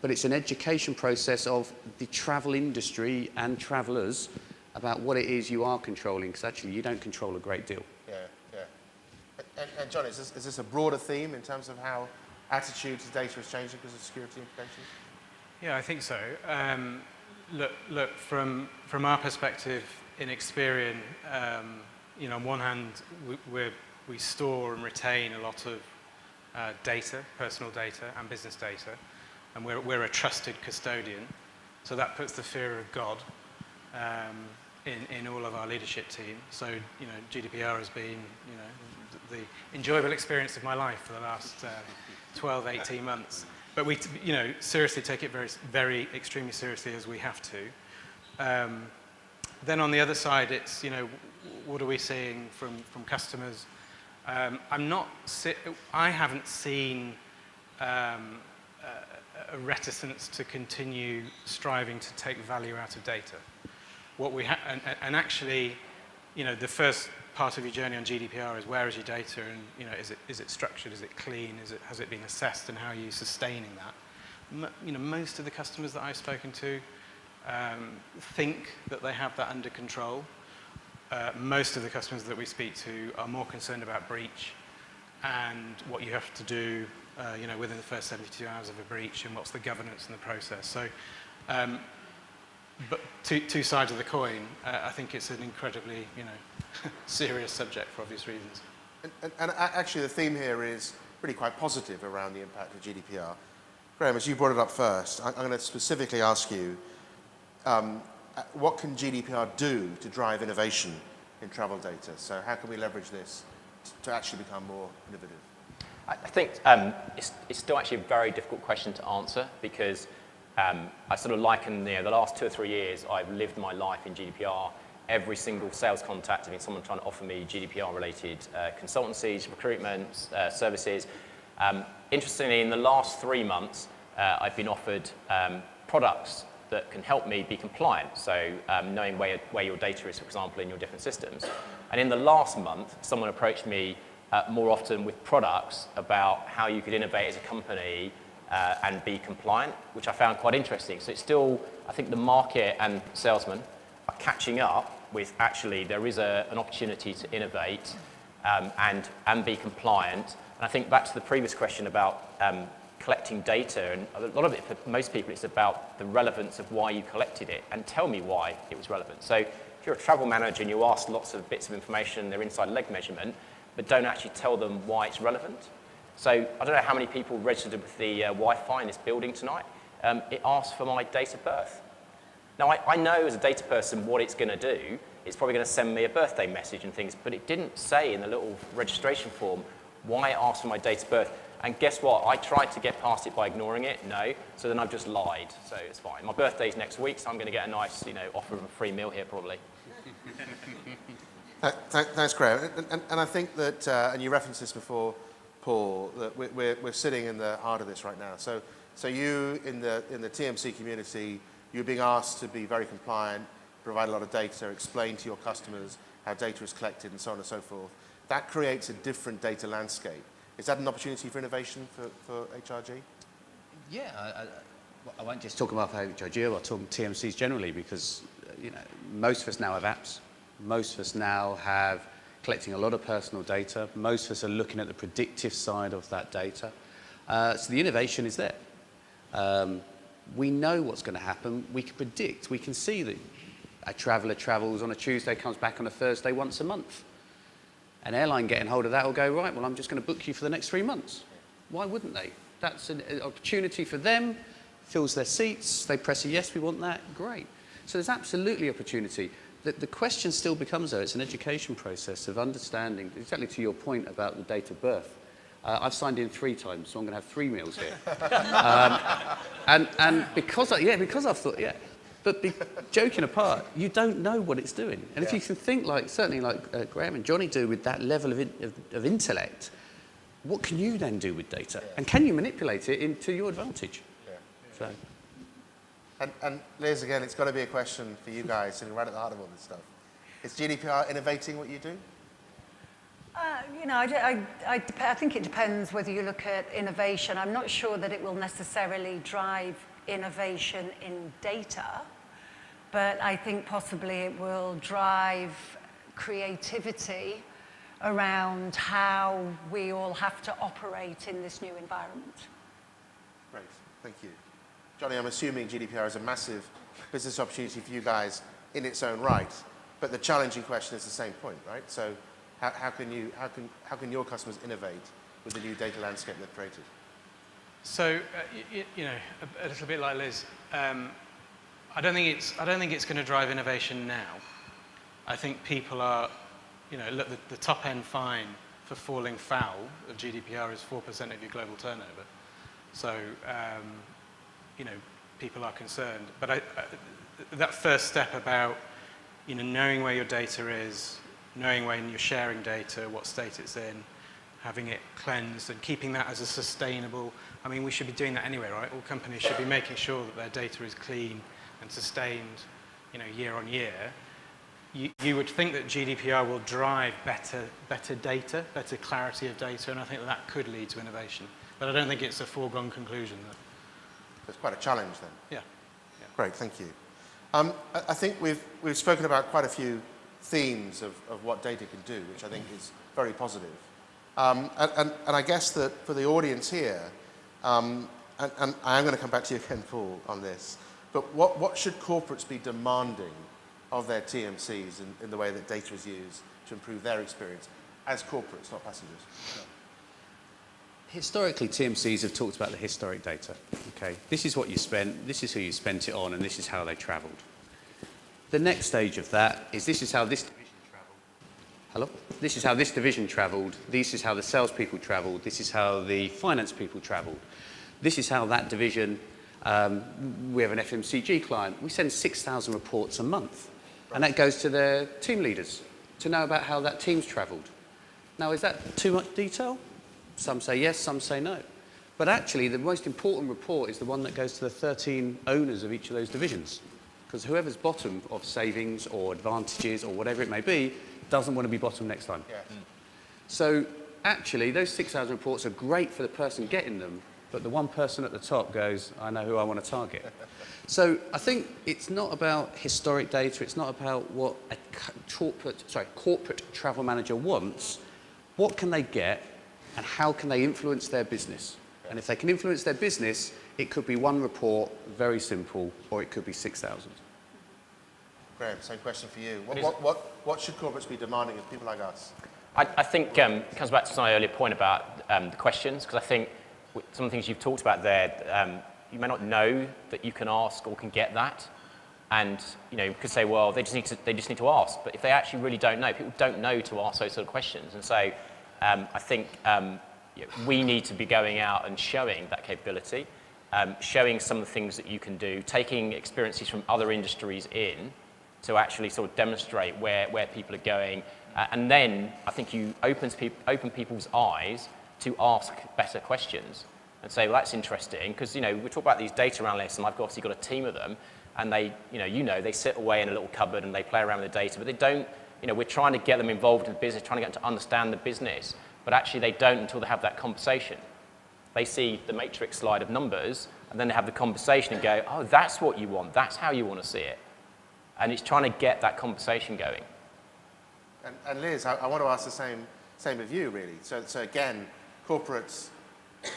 but it's an education process of the travel industry and travellers about what it is you are controlling, because actually you don't control a great deal. And John, is this a broader theme in terms of how attitude to data is changing because of security implications? Yeah, I think so. Look, from our perspective in Experian, on one hand, we store and retain a lot of data, personal data and business data, and we're a trusted custodian. So that puts the fear of God in all of our leadership team. So, you know, GDPR has been, you know, the enjoyable experience of my life for the last 12, 18 months. But we, you know, seriously take it very, very extremely seriously, as we have to. Then on the other side, it's, you know, what are we seeing from customers? I haven't seen a reticence to continue striving to take value out of data. What we and actually, you know, the first part of your journey on GDPR is, where is your data, and, you know, is it structured, is it clean, has it been assessed, and how are you sustaining that? You know, most of the customers that I've spoken to think that they have that under control. Most of the customers that we speak to are more concerned about breach and what you have to do, you know, within the first 72 hours of a breach, and what's the governance and the process. So, but two sides of the coin. I think it's an incredibly, you know, serious subject for obvious reasons. And actually, the theme here is really quite positive around the impact of GDPR. Graham, as you brought it up first, I'm going to specifically ask you, what can GDPR do to drive innovation in travel data? So how can we leverage this to actually become more innovative? I think it's still actually a very difficult question to answer, because I sort of liken, you know, the last 2 or 3 years I've lived my life in GDPR. Every single sales contact has been someone trying to offer me GDPR-related consultancies, recruitment, services. Interestingly, in the last 3 months, I've been offered products that can help me be compliant. So knowing where your data is, for example, in your different systems. And in the last month, someone approached me more often with products about how you could innovate as a company and be compliant, which I found quite interesting. So it's still, I think the market and salesmen are catching up with, actually there is an opportunity to innovate and be compliant. And I think back to the previous question about collecting data, and a lot of it, for most people, it's about the relevance of why you collected it, and tell me why it was relevant. So if you're a travel manager and you ask lots of bits of information, their inside leg measurement, but don't actually tell them why it's relevant. So I don't know how many people registered with the Wi-Fi in this building tonight. It asked for my date of birth. Now, I know as a data person what it's going to do. It's probably going to send me a birthday message and things, but it didn't say in the little registration form why it asked for my date of birth. And guess what? I tried to get past it by ignoring it. No. So then I've just lied. So it's fine. My birthday's next week, so I'm going to get a nice, you know, offer of a free meal here probably. Thanks, Graham. And I think that, and you referenced this before, Paul, that we're sitting in the heart of this right now. So you in the TMC community, you're being asked to be very compliant, provide a lot of data, explain to your customers how data is collected, and so on and so forth. That creates a different data landscape. Is that an opportunity for innovation for HRG? Yeah, I won't just talk about HRG, I'll talk TMCs generally, because you know, most of us now have apps. Most of us now have collecting a lot of personal data. Most of us are looking at the predictive side of that data. So the innovation is there. We know what's going to happen. We can predict. We can see that a traveller travels on a Tuesday, comes back on a Thursday once a month. An airline getting hold of that will go, right, well, I'm just going to book you for the next 3 months. Why wouldn't they? That's an opportunity for them, fills their seats, they press a yes, we want that, great. So there's absolutely opportunity. The question still becomes, though, it's an education process of understanding, exactly to your point about the date of birth. I've signed in 3 times, so I'm going to have 3 meals here. And because I've thought, yeah. But joking apart, you don't know what it's doing. And if you can think like, certainly like Graham and Johnny do with that level of intellect, what can you then do with data? And can you manipulate it into your advantage? So. And Liz, again, it's got to be a question for you guys sitting right at the heart of all this stuff. Is GDPR innovating what you do? You know, I think it depends whether you look at innovation. I'm not sure that it will necessarily drive innovation in data, but I think possibly it will drive creativity around how we all have to operate in this new environment. Great, thank you. Johnny, I'm assuming GDPR is a massive business opportunity for you guys in its own right, but the challenging question is the same point, right? So how can your customers innovate with the new data landscape they've created? So, you know, a little bit like Liz, I don't think it's going to drive innovation now. I think people are, look, the top end fine for falling foul of GDPR is 4% of your global turnover. So, people are concerned. But that first step about, knowing where your data is, knowing when you're sharing data, what state it's in, having it cleansed and keeping that as a sustainable, we should be doing that anyway, right? All companies should be making sure that their data is clean and sustained, year on year. You would think that GDPR will drive better data, better clarity of data, and I think that could lead to innovation. But I don't think it's a foregone conclusion. It's quite a challenge then. Yeah. Great, thank you. I think we've spoken about quite a few themes of what data can do, which I think is very positive. And I guess that for the audience here, and I am going to come back to you again, Paul, on this, but what should corporates be demanding of their TMCs in the way that data is used to improve their experience as corporates, not passengers? No. Historically, TMCs have talked about the historic data. Okay, this is what you spent, this is who you spent it on, and this is how they travelled. The next stage of that is this is how this division travelled. Hello? This is how this division travelled. This is how the salespeople travelled. This is how the finance people travelled. This is how that division. We have an FMCG client. We send 6,000 reports a month, and that goes to their team leaders to know about how that team's travelled. Now, is that too much detail? Some say yes, some say no. But actually, the most important report is the one that goes to the 13 owners of each of those divisions. Because whoever's bottom of savings or advantages or whatever it may be doesn't want to be bottom next time. Yes. So actually, those 6,000 reports are great for the person getting them, but the one person at the top goes, I know who I want to target. So I think it's not about historic data, it's not about what a corporate travel manager wants. What can they get? And how can they influence their business? And if they can influence their business, it could be one report, very simple, or it could be 6,000. Graham, same question for you. What should corporates be demanding of people like us? I think it comes back to my earlier point about the questions, because I think some of the things you've talked about there, you may not know that you can ask or can get that. And you could say, well, they just need to ask. But if they actually really don't know, people don't know to ask those sort of questions. And so I think we need to be going out and showing that capability, showing some of the things that you can do, taking experiences from other industries in to actually sort of demonstrate where people are going. And then I think you open people's eyes to ask better questions and say, well, that's interesting, because we talk about these data analysts, and I've obviously got a team of them, and they, they sit away in a little cupboard and they play around with the data, but they don't. We're trying to get them involved in the business, trying to get them to understand the business, but actually they don't until they have that conversation. They see the matrix slide of numbers, and then they have the conversation and go, oh, that's what you want, that's how you want to see it. And it's trying to get that conversation going. And Liz, I want to ask the same of you, really. So again, corporates,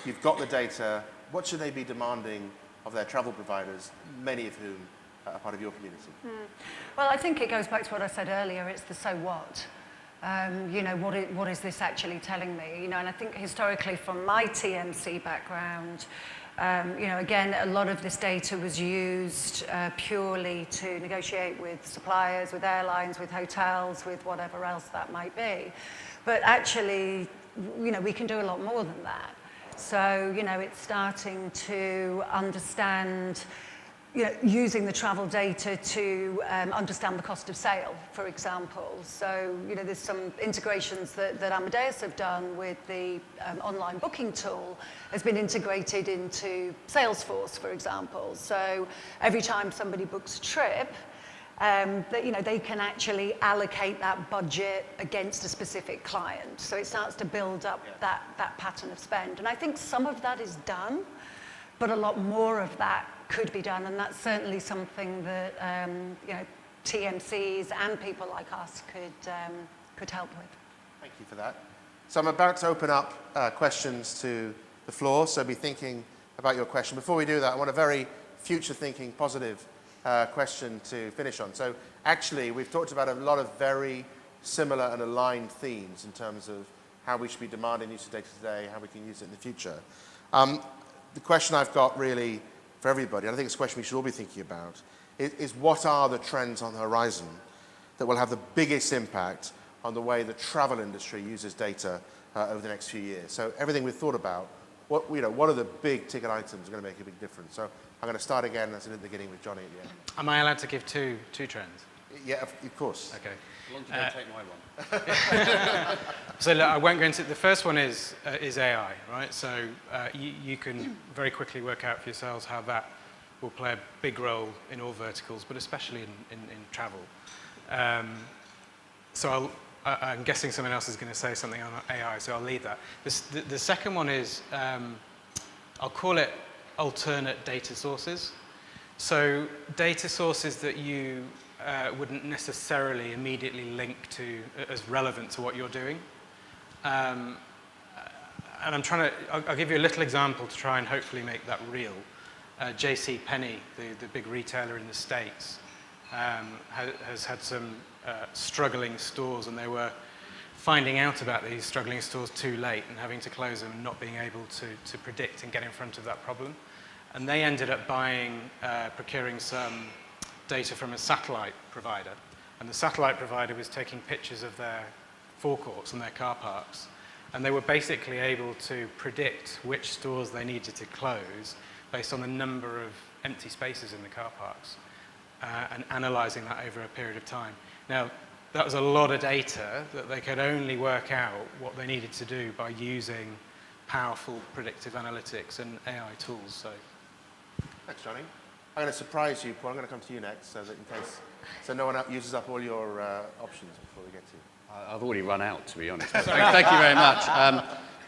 you've got the data. What should they be demanding of their travel providers, many of whom are part of your community? Well, I think it goes back to what I said earlier. It's the so what. What is this actually telling me? And I think historically, from my TMC background, again, a lot of this data was used purely to negotiate with suppliers, with airlines, with hotels, with whatever else that might be. But actually, we can do a lot more than that. So, it's starting to understand, using the travel data to understand the cost of sale, for example. So, there's some integrations that Amadeus have done with the online booking tool has been integrated into Salesforce, for example. So every time somebody books a trip, they can actually allocate that budget against a specific client. So it starts to build up that pattern of spend. And I think some of that is done, but a lot more of that could be done, and that's certainly something that TMCs and people like us could help with. Thank you for that. So I'm about to open up questions to the floor, so be thinking about your question. Before we do that, I want a very future-thinking, positive question to finish on. So actually, we've talked about a lot of very similar and aligned themes in terms of how we should be demanding use of data today, how we can use it in the future. The question I've got really for everybody, and I think it's a question we should all be thinking about, is what are the trends on the horizon that will have the biggest impact on the way the travel industry uses data over the next few years. So everything we've thought about, what are the big ticket items going to make a big difference? So I'm going to start again, as in at the beginning, with Johnny at the end. Am I allowed to give two trends? Yeah, of course. Okay. As long as you don't take my one. So look, I won't go into it. The first one is AI, right? So you can very quickly work out for yourselves how that will play a big role in all verticals, but especially in travel. So I'm guessing someone else is going to say something on AI, so I'll leave that. The second one is, I'll call it alternate data sources. So data sources that you wouldn't necessarily immediately link to as relevant to what you're doing. And I'll give you a little example to try and hopefully make that real. J.C. Penney, the big retailer in the States, has had some struggling stores, and they were finding out about these struggling stores too late and having to close them and not being able to predict and get in front of that problem. And they ended up procuring some data from a satellite provider. And the satellite provider was taking pictures of their forecourts and their car parks. And they were basically able to predict which stores they needed to close based on the number of empty spaces in the car parks, and analysing that over a period of time. Now, that was a lot of data that they could only work out what they needed to do by using powerful predictive analytics and AI tools. Thanks, Johnny. I'm going to surprise you, Paul. I'm going to come to you next, so no one uses up all your options before we get to you. I've already run out, to be honest. Thank you very much.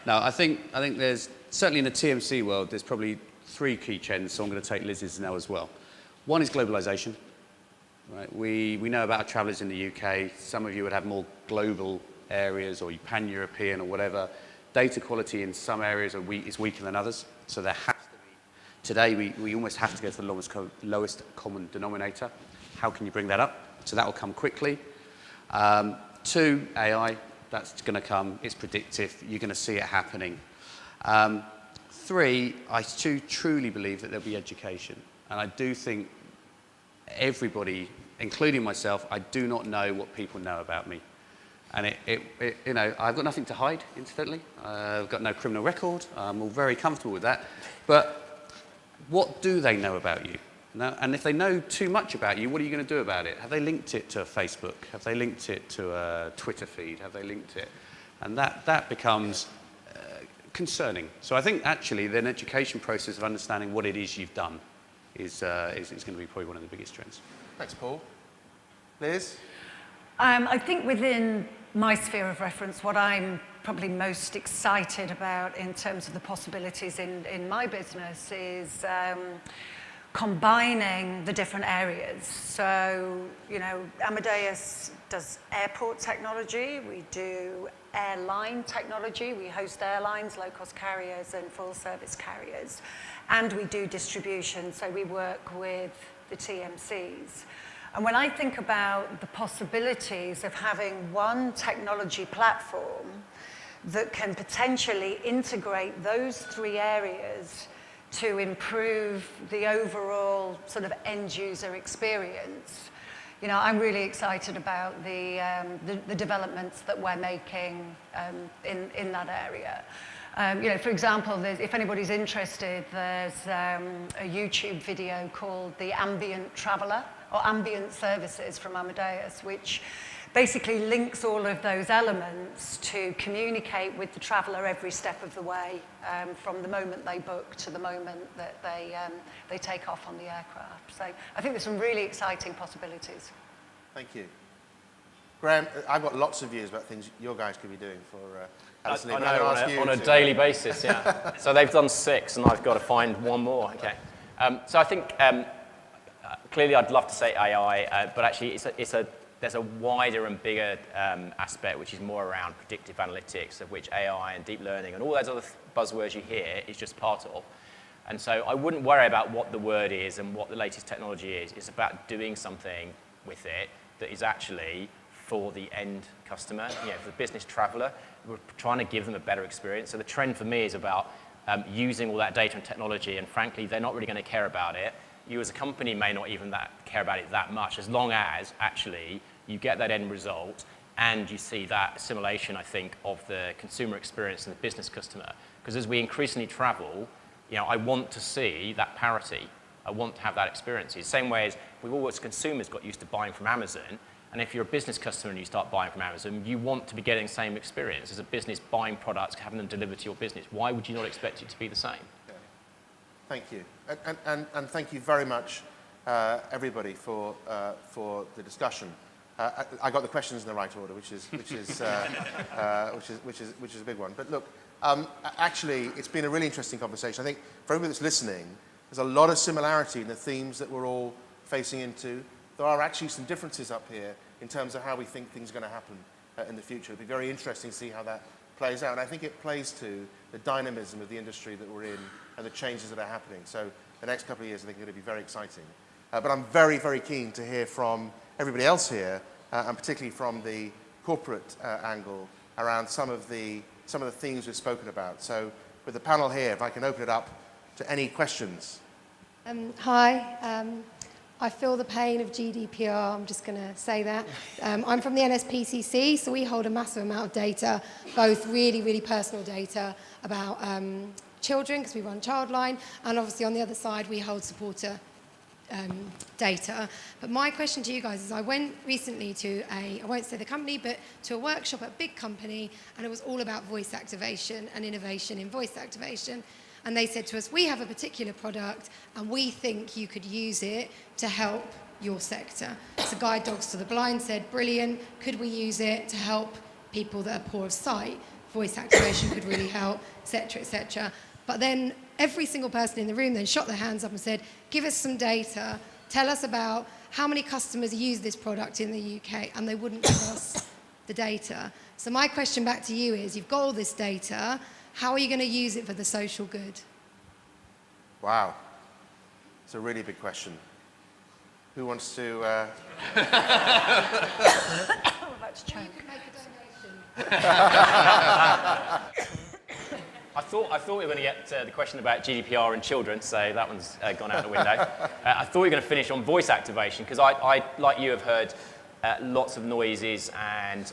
No, I think there's, certainly in the TMC world, there's probably 3 key trends, so I'm going to take Liz's now as well. One is globalization. Right? We know about our travellers in the UK. Some of you would have more global areas or pan-European or whatever. Data quality in some areas is weaker than others, so there has to be. Today, we almost have to go to the lowest common denominator. How can you bring that up? So that will come quickly. 2, AI, that's going to come. It's predictive. You're going to see it happening. 3, I truly believe that there'll be education. And I do think everybody, including myself, I do not know what people know about me. And I've got nothing to hide, incidentally. I've got no criminal record. I'm all very comfortable with that. But what do they know about you? And if they know too much about you, what are you going to do about it? Have they linked it to Facebook? Have they linked it to a Twitter feed? Have they linked it? And that becomes concerning. So I think actually the education process of understanding what it is you've done is going to be probably one of the biggest trends. Thanks, Paul. Liz? I think within my sphere of reference, what I'm probably most excited about in terms of the possibilities in my business is combining the different areas. So, Amadeus does airport technology, we do airline technology, we host airlines, low-cost carriers and full-service carriers, and we do distribution, so we work with the TMCs. And when I think about the possibilities of having one technology platform that can potentially integrate those 3 areas to improve the overall sort of end-user experience, I'm really excited about the developments that we're making in that area. For example, if anybody's interested, there's a YouTube video called The Ambient Traveller, or Ambient Services from Amadeus, which basically links all of those elements to communicate with the traveller every step of the way, from the moment they book to the moment that they take off on the aircraft. So I think there's some really exciting possibilities. Thank you. Graham, I've got lots of views about things your guys could be doing for Addison Lee, but I'm going to ask you on a daily basis, yeah. So they've done 6, and I've got to find one more. Okay. So I think clearly I'd love to say AI, but actually there's a wider and bigger aspect, which is more around predictive analytics, of which AI and deep learning and all those other buzzwords you hear is just part of. And so I wouldn't worry about what the word is and what the latest technology is. It's about doing something with it that is actually for the end customer, for the business traveller. We're trying to give them a better experience. So the trend for me is about using all that data and technology, and frankly, they're not really going to care about it you as a company may not even care about it that much, as long as actually you get that end result and you see that assimilation, I think, of the consumer experience and the business customer. Because as we increasingly travel, I want to see that parity. I want to have that experience. The same way as we've always, consumers, got used to buying from Amazon, and if you're a business customer and you start buying from Amazon, you want to be getting the same experience as a business buying products, having them delivered to your business. Why would you not expect it to be the same? Thank you. And thank you very much, everybody, for the discussion. I got the questions in the right order, which is a big one. But look, actually, it's been a really interesting conversation. I think for everybody that's listening, there's a lot of similarity in the themes that we're all facing into. There are actually some differences up here in terms of how we think things are going to happen in the future. It'll be very interesting to see how that plays out. And I think it plays to the dynamism of the industry that we're in and the changes that are happening. So the next couple of years, I think, are going to be very exciting. But I'm very, very keen to hear from everybody else here, and particularly from the corporate angle, around some of the themes we've spoken about. So with the panel here, if I can open it up to any questions. Hi. I feel the pain of GDPR, I'm just going to say that. I'm from the NSPCC, so we hold a massive amount of data, both really, really personal data about children, because we run Childline, and obviously on the other side we hold supporter data. But my question to you guys is, I went recently to I won't say the company, but to a workshop at a big company, and it was all about voice activation and innovation in voice activation. And they said to us, we have a particular product and we think you could use it to help your sector. So Guide Dogs to the Blind said, brilliant, could we use it to help people that are poor of sight? Voice activation could really help, et cetera, et cetera. But then every single person in the room then shot their hands up and said, give us some data, tell us about how many customers use this product in the UK, and they wouldn't give us the data. So my question back to you is, you've got all this data, how are you going to use it for the social good? Wow. It's a really big question. Who wants to... I'm about to choke. Make a donation. I thought we were going to get the question about GDPR and children, so that one's gone out the window. I thought we were going to finish on voice activation, because I, like you, have heard lots of noises and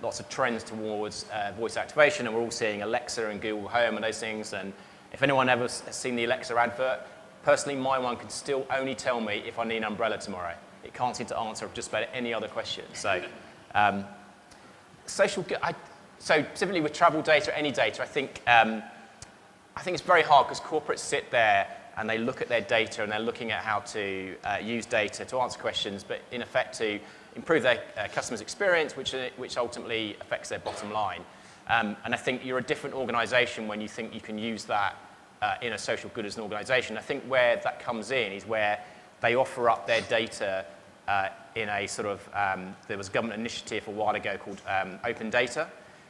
lots of trends towards voice activation, and we're all seeing Alexa and Google Home and those things. And if anyone ever has seen the Alexa advert, personally, my one can still only tell me if I need an umbrella tomorrow. It can't seem to answer just about any other question. So, social good. So typically with travel data, any data, I think it's very hard, because corporates sit there and they look at their data and they're looking at how to use data to answer questions, but in effect to improve their customers' experience, which ultimately affects their bottom line. And I think you're a different organisation when you think you can use that in a social good as an organisation. I think where that comes in is where they offer up their data in a sort of, there was a government initiative a while ago called Open Data.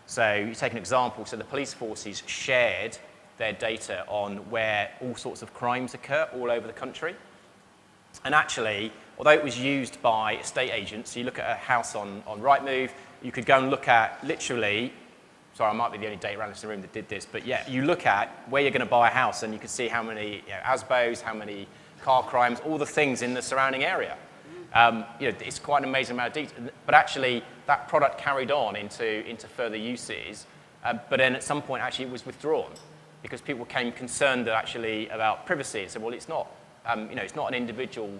So you take an example, so the police forces shared their data on where all sorts of crimes occur all over the country. And actually, although it was used by estate agents, so you look at a house on Rightmove, you could go and look at literally, sorry, I might be the only data analyst in the room that did this, but yeah, you look at where you're going to buy a house and you can see how many ASBOs, how many car crimes, all the things in the surrounding area. It's quite an amazing amount of detail. But actually, that product carried on into further uses, but then at some point, actually, it was withdrawn because people became concerned about privacy. And said, well, it's not, it's not an individual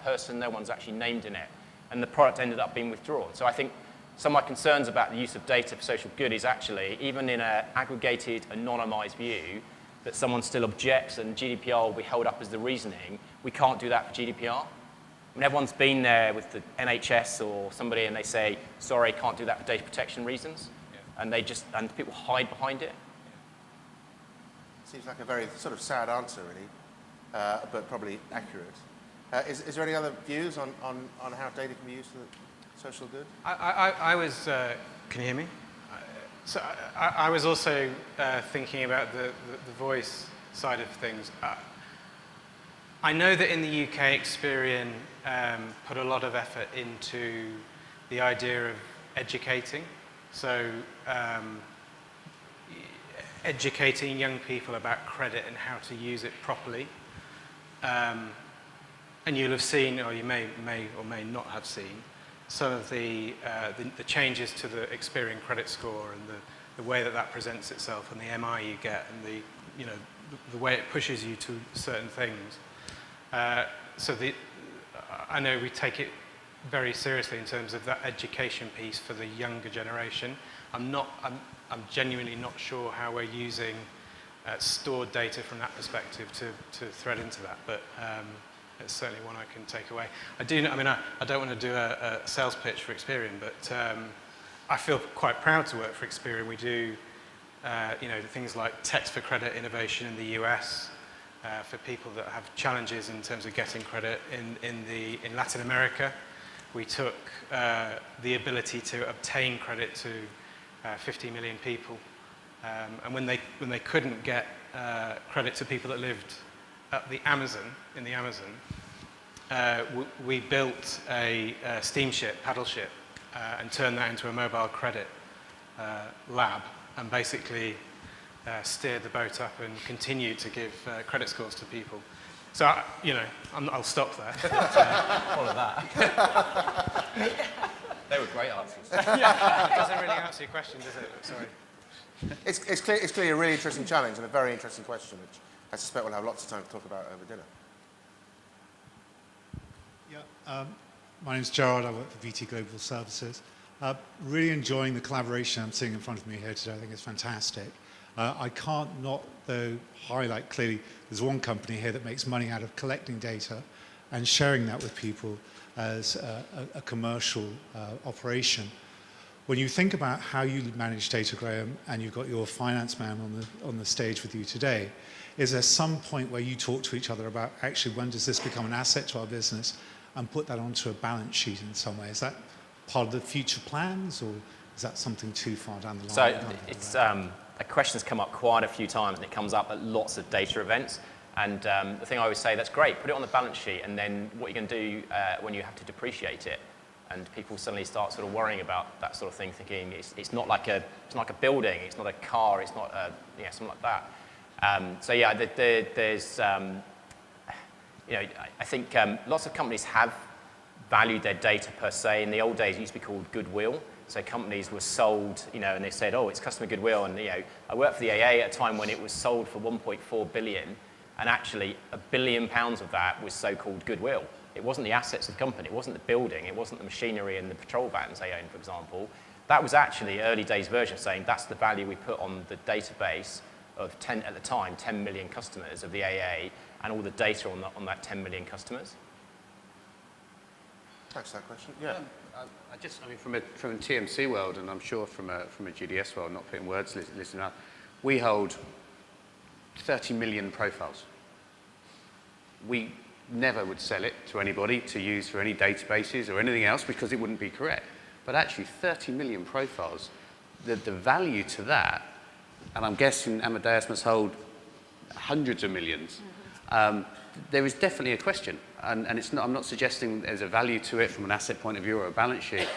person. No one's actually named in it. And the product ended up being withdrawn. So I think some of my concerns about the use of data for social good is actually, even in an aggregated, anonymized view, that someone still objects and GDPR will be held up as the reasoning. We can't do that for GDPR. I mean, everyone's been there with the NHS or somebody and they say, sorry, can't do that for data protection reasons. Yeah. And people hide behind it. Seems like a very sort of sad answer, really, but probably accurate. Is there any other views on how data can be used for the social good? I was, can you hear me? So I was also thinking about the voice side of things. I know that in the UK, Experian put a lot of effort into the idea of educating. So educating young people about credit and how to use it properly. And you'll have seen, or you may or may not have seen, some of the changes to the Experian credit score and the way that that presents itself and the MI you get and the way it pushes you to certain things. So I know we take it very seriously in terms of that education piece for the younger generation. I'm genuinely not sure how we're using stored data from that perspective to thread into that, but it's certainly one I can take away. I don't want to do a sales pitch for Experian, but I feel quite proud to work for Experian. We do, things like text for credit innovation in the US for people that have challenges in terms of getting credit in Latin America. We took the ability to obtain credit to 50 million people, and when they couldn't get credit to people that lived at the Amazon, we built a steamship, paddle ship, and turned that into a mobile credit lab, and basically steered the boat up and continued to give credit scores to people. So, I'll stop there. Follow that. They were great answers. That doesn't really answer your question, does it? Sorry. It's clearly a really interesting challenge and a very interesting question, which I suspect we'll have lots of time to talk about over dinner. Yeah, my name's Gerard. I work for VT Global Services. Really enjoying the collaboration I'm seeing in front of me here today. I think it's fantastic. I can't not, though, highlight clearly there's one company here that makes money out of collecting data and sharing that with people as a commercial operation. When you think about how you manage data, Graham, and you've got your finance man on the stage with you today, is there some point where you talk to each other about actually when does this become an asset to our business and put that onto a balance sheet in some way? Is that part of the future plans, or is that something too far down the line? So it's a question's come up quite a few times, and it comes up at lots of data events. And the thing I always say, that's great, put it on the balance sheet, and then what you're going to do when you have to depreciate it. And people suddenly start sort of worrying about that sort of thing, thinking it's not like a building, it's not a car, it's not something like that. There's I think lots of companies have valued their data per se. In the old days, it used to be called goodwill. So companies were sold, and they said, oh, it's customer goodwill. And I worked for the AA at a time when it was sold for 1.4 billion, and actually £1 billion of that was so-called goodwill. It wasn't the assets of the company, it wasn't the building, it wasn't the machinery and the patrol vans they owned, for example. That was actually early days version saying that's the value we put on the database of 10 million customers of the AA, and all the data on that 10 million customers. Thanks for that question. Yeah. From a TMC world, and I'm sure from a GDS world, not putting words listening up, we hold 30 million profiles. We never would sell it to anybody to use for any databases or anything else because it wouldn't be correct. But actually 30 million profiles, the value to that, and I'm guessing Amadeus must hold hundreds of millions, there is definitely a question. And I'm not suggesting there's a value to it from an asset point of view or a balance sheet,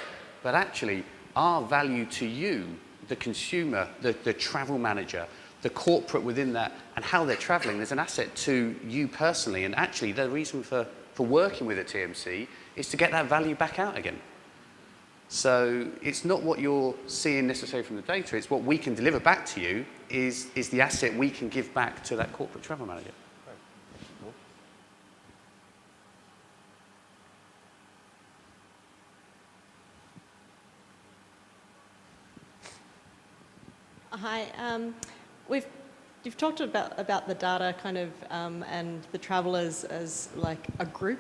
but actually our value to you, the consumer, the travel manager, the corporate within that, and how they're traveling, there's an asset to you personally. And actually the reason for working with a TMC is to get that value back out again. So it's not what you're seeing necessarily from the data, it's what we can deliver back to you is the asset we can give back to that corporate travel manager. Hi. You've talked about the data kind of and the travellers as like a group.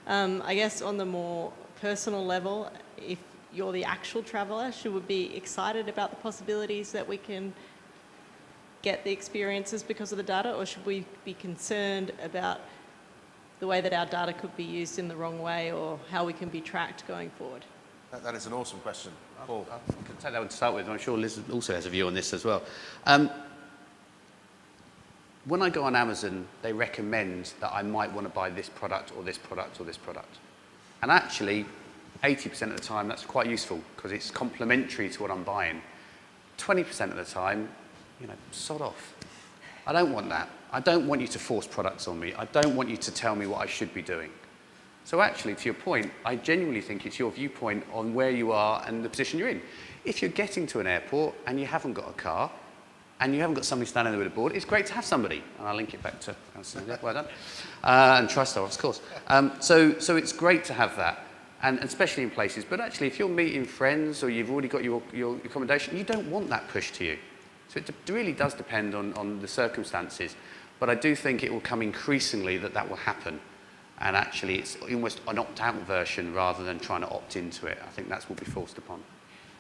I guess on the more personal level, if you're the actual traveller, should we be excited about the possibilities that we can get the experiences because of the data, or should we be concerned about the way that our data could be used in the wrong way, or how we can be tracked going forward? That is an awesome question. Paul. I can take that one to start with. I'm sure Liz also has a view on this as well. When I go on Amazon, they recommend that I might want to buy this product or this product or this product. And actually, 80% of the time, that's quite useful because it's complementary to what I'm buying. 20% of the time, sod off. I don't want that. I don't want you to force products on me. I don't want you to tell me what I should be doing. So actually, to your point, I genuinely think it's your viewpoint on where you are and the position you're in. If you're getting to an airport and you haven't got a car, and you haven't got somebody standing there with a board, it's great to have somebody. And I'll link it back to well done. And TriStar, of course. So it's great to have that, and especially in places. But actually, if you're meeting friends or you've already got your accommodation, you don't want that push to you. So it really does depend on the circumstances. But I do think it will come increasingly that will happen. And actually, it's almost an opt-out version rather than trying to opt into it. I think that's what we'll be forced upon.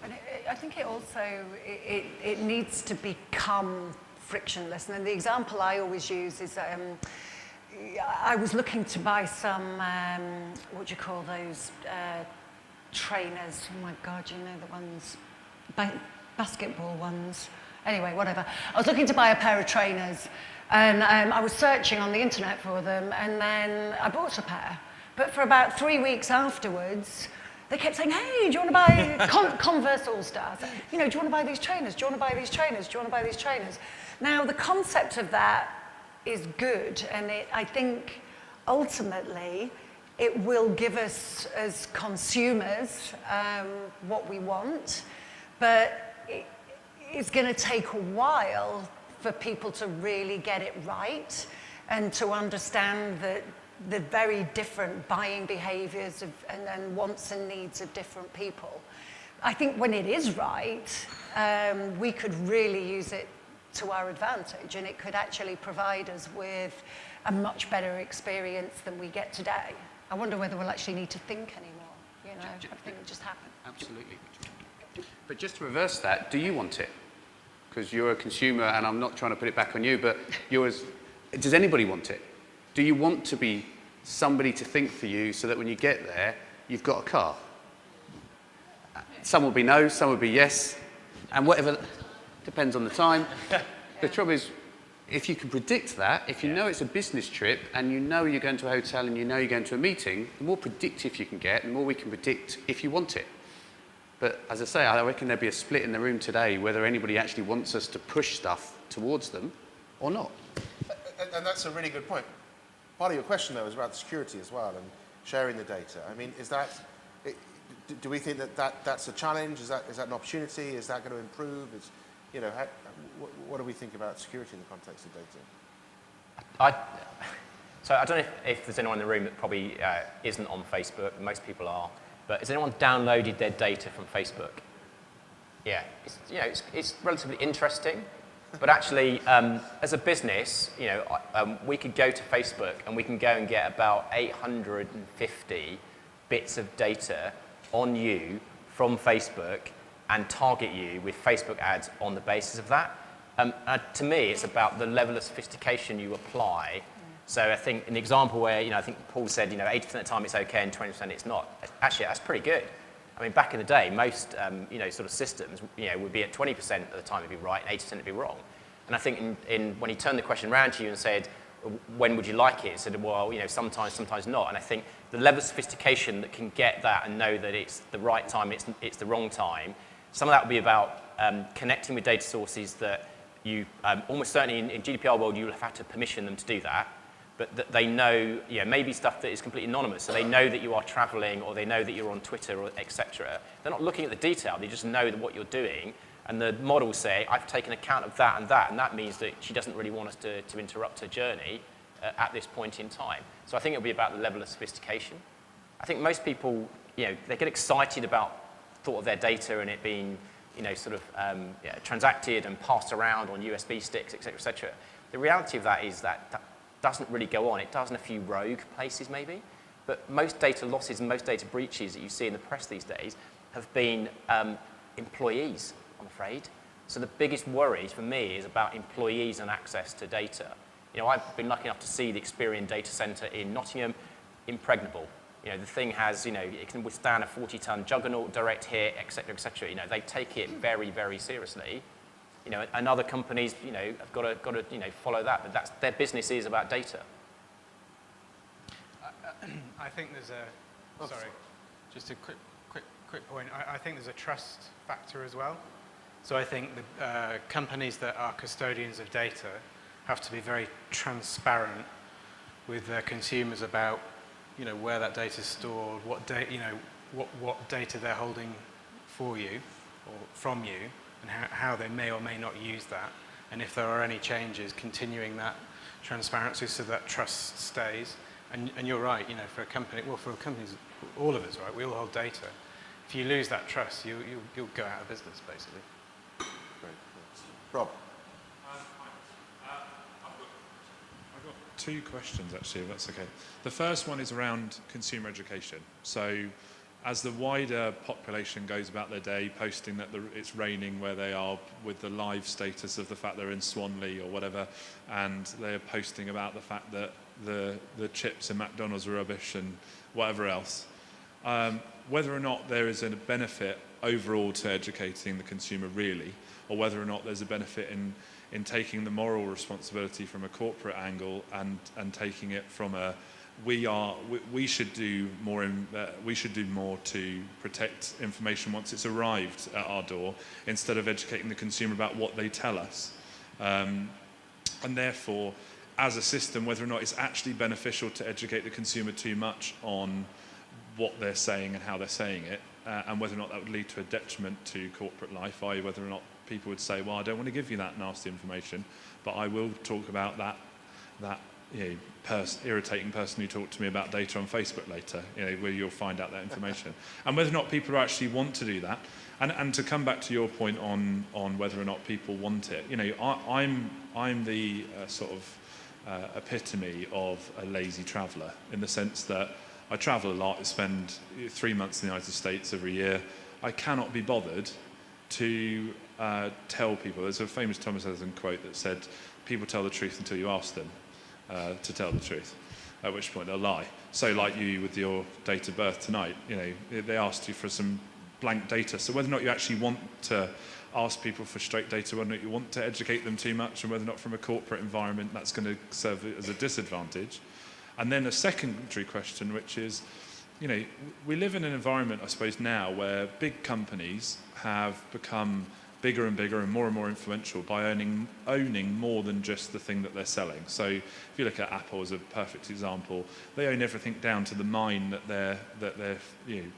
And I think it also, it needs to become frictionless. And the example I always use is I was looking to buy some, what do you call those, trainers. Oh my God, you know the ones, basketball ones. Anyway, whatever. I was looking to buy a pair of trainers, and I was searching on the internet for them, and then I bought a pair. But for about 3 weeks afterwards, they kept saying, hey, do you want to buy Converse All-Stars? You know, do you want to buy these trainers? Do you want to buy these trainers? Do you want to buy these trainers? Now, the concept of that is good, and I think ultimately it will give us as consumers what we want, but it's going to take a while for people to really get it right and to understand that the very different buying behaviours and wants and needs of different people. I think when it is right, we could really use it to our advantage, and it could actually provide us with a much better experience than we get today. I wonder whether we'll actually need to think anymore. You know, I think it'll just happen. Absolutely. But just to reverse that, do you want it? Because you're a consumer, and I'm not trying to put it back on you, but does anybody want it? Do you want to be somebody to think for you so that when you get there, you've got a car? Some will be no, some will be yes, and whatever, depends on the time. The trouble is, if you can predict that, if you know it's a business trip and you know you're going to a hotel and you know you're going to a meeting, the more predictive you can get, the more we can predict if you want it. But as I say, I reckon there'd be a split in the room today whether anybody actually wants us to push stuff towards them or not. And that's a really good point. Part of your question, though, is about security as well and sharing the data. I mean, do we think that's a challenge? Is that an opportunity? Is that going to improve? What do we think about security in the context of data? So I don't know if there's anyone in the room that probably isn't on Facebook. Most people are. But has anyone downloaded their data from Facebook? Yeah, it's relatively interesting. But actually, as a business, we could go to Facebook and we can go and get about 850 bits of data on you from Facebook and target you with Facebook ads on the basis of that. To me, it's about the level of sophistication you apply. So I think in the example where, I think Paul said, 80% of the time it's okay and 20% it's not. Actually, that's pretty good. I mean, back in the day, most, sort of systems, would be at 20% of the time it'd be right and 80% it'd be wrong. And I think when he turned the question around to you and said, when would you like it? He said, well, sometimes not. And I think the level of sophistication that can get that and know that it's the right time, it's the wrong time. Some of that will be about connecting with data sources that you, almost certainly in GDPR world, you'll have had to permission them to do that. But that they know, maybe stuff that is completely anonymous. So they know that you are traveling, or they know that you're on Twitter, or etc. They're not looking at the detail. They just know what you're doing. And the models say, I've taken account of that, and that means that she doesn't really want us to interrupt her journey at this point in time. So I think it'll be about the level of sophistication. I think most people, they get excited about the thought of their data and it being, transacted and passed around on USB sticks, etc., etc. The reality of that is that doesn't really go on. It does in a few rogue places maybe, but most data losses and most data breaches that you see in the press these days have been employees, I'm afraid. So the biggest worry for me is about employees and access to data. I've been lucky enough to see the Experian data centre in Nottingham, impregnable. The thing has, it can withstand a 40-ton juggernaut, direct hit, etc., etc. They take it very, very seriously. And other companies, have got to, follow that. But their business is about data. I think there's just a quick point. I think there's a trust factor as well. So I think the companies that are custodians of data have to be very transparent with their consumers about where that data is stored, what data they're holding for you or from you, and how they may or may not use that, and if there are any changes, continuing that transparency so that trust stays. And you're right, for a company, well, for companies, all of us, right, we all hold data. If you lose that trust, you'll go out of business, basically. Great. Rob. I've got two questions, actually, if that's okay. The first one is around consumer education. So as the wider population goes about their day posting that it's raining where they are with the live status of the fact they're in Swanley or whatever, and they're posting about the fact that the chips in McDonald's are rubbish and whatever else, whether or not there is a benefit overall to educating the consumer really, or whether or not there's a benefit in taking the moral responsibility from a corporate angle and taking it from a we should do more to protect information once it's arrived at our door, instead of educating the consumer about what they tell us, and therefore as a system whether or not it's actually beneficial to educate the consumer too much on what they're saying and how they're saying it, and whether or not that would lead to a detriment to corporate life, i.e. whether or not people would say, well, I don't want to give you that nasty information, but I will talk about that irritating person who talked to me about data on Facebook later, where you'll find out that information. And whether or not people actually want to do that. And to come back to your point on whether or not people want it, I'm the sort of epitome of a lazy traveller, in the sense that I travel a lot. I spend 3 months in the United States every year. I cannot be bothered to tell people. There's a famous Thomas Edison quote that said, people tell the truth until you ask them to tell the truth, at which point they'll lie. So like you with your date of birth tonight, they asked you for some blank data. So whether or not you actually want to ask people for straight data, whether or not you want to educate them too much, and whether or not from a corporate environment that's going to serve as a disadvantage. And then a secondary question, which is, we live in an environment, I suppose, now where big companies have become bigger and bigger and more influential by owning more than just the thing that they're selling. So if you look at Apple as a perfect example, they own everything down to the mine that they're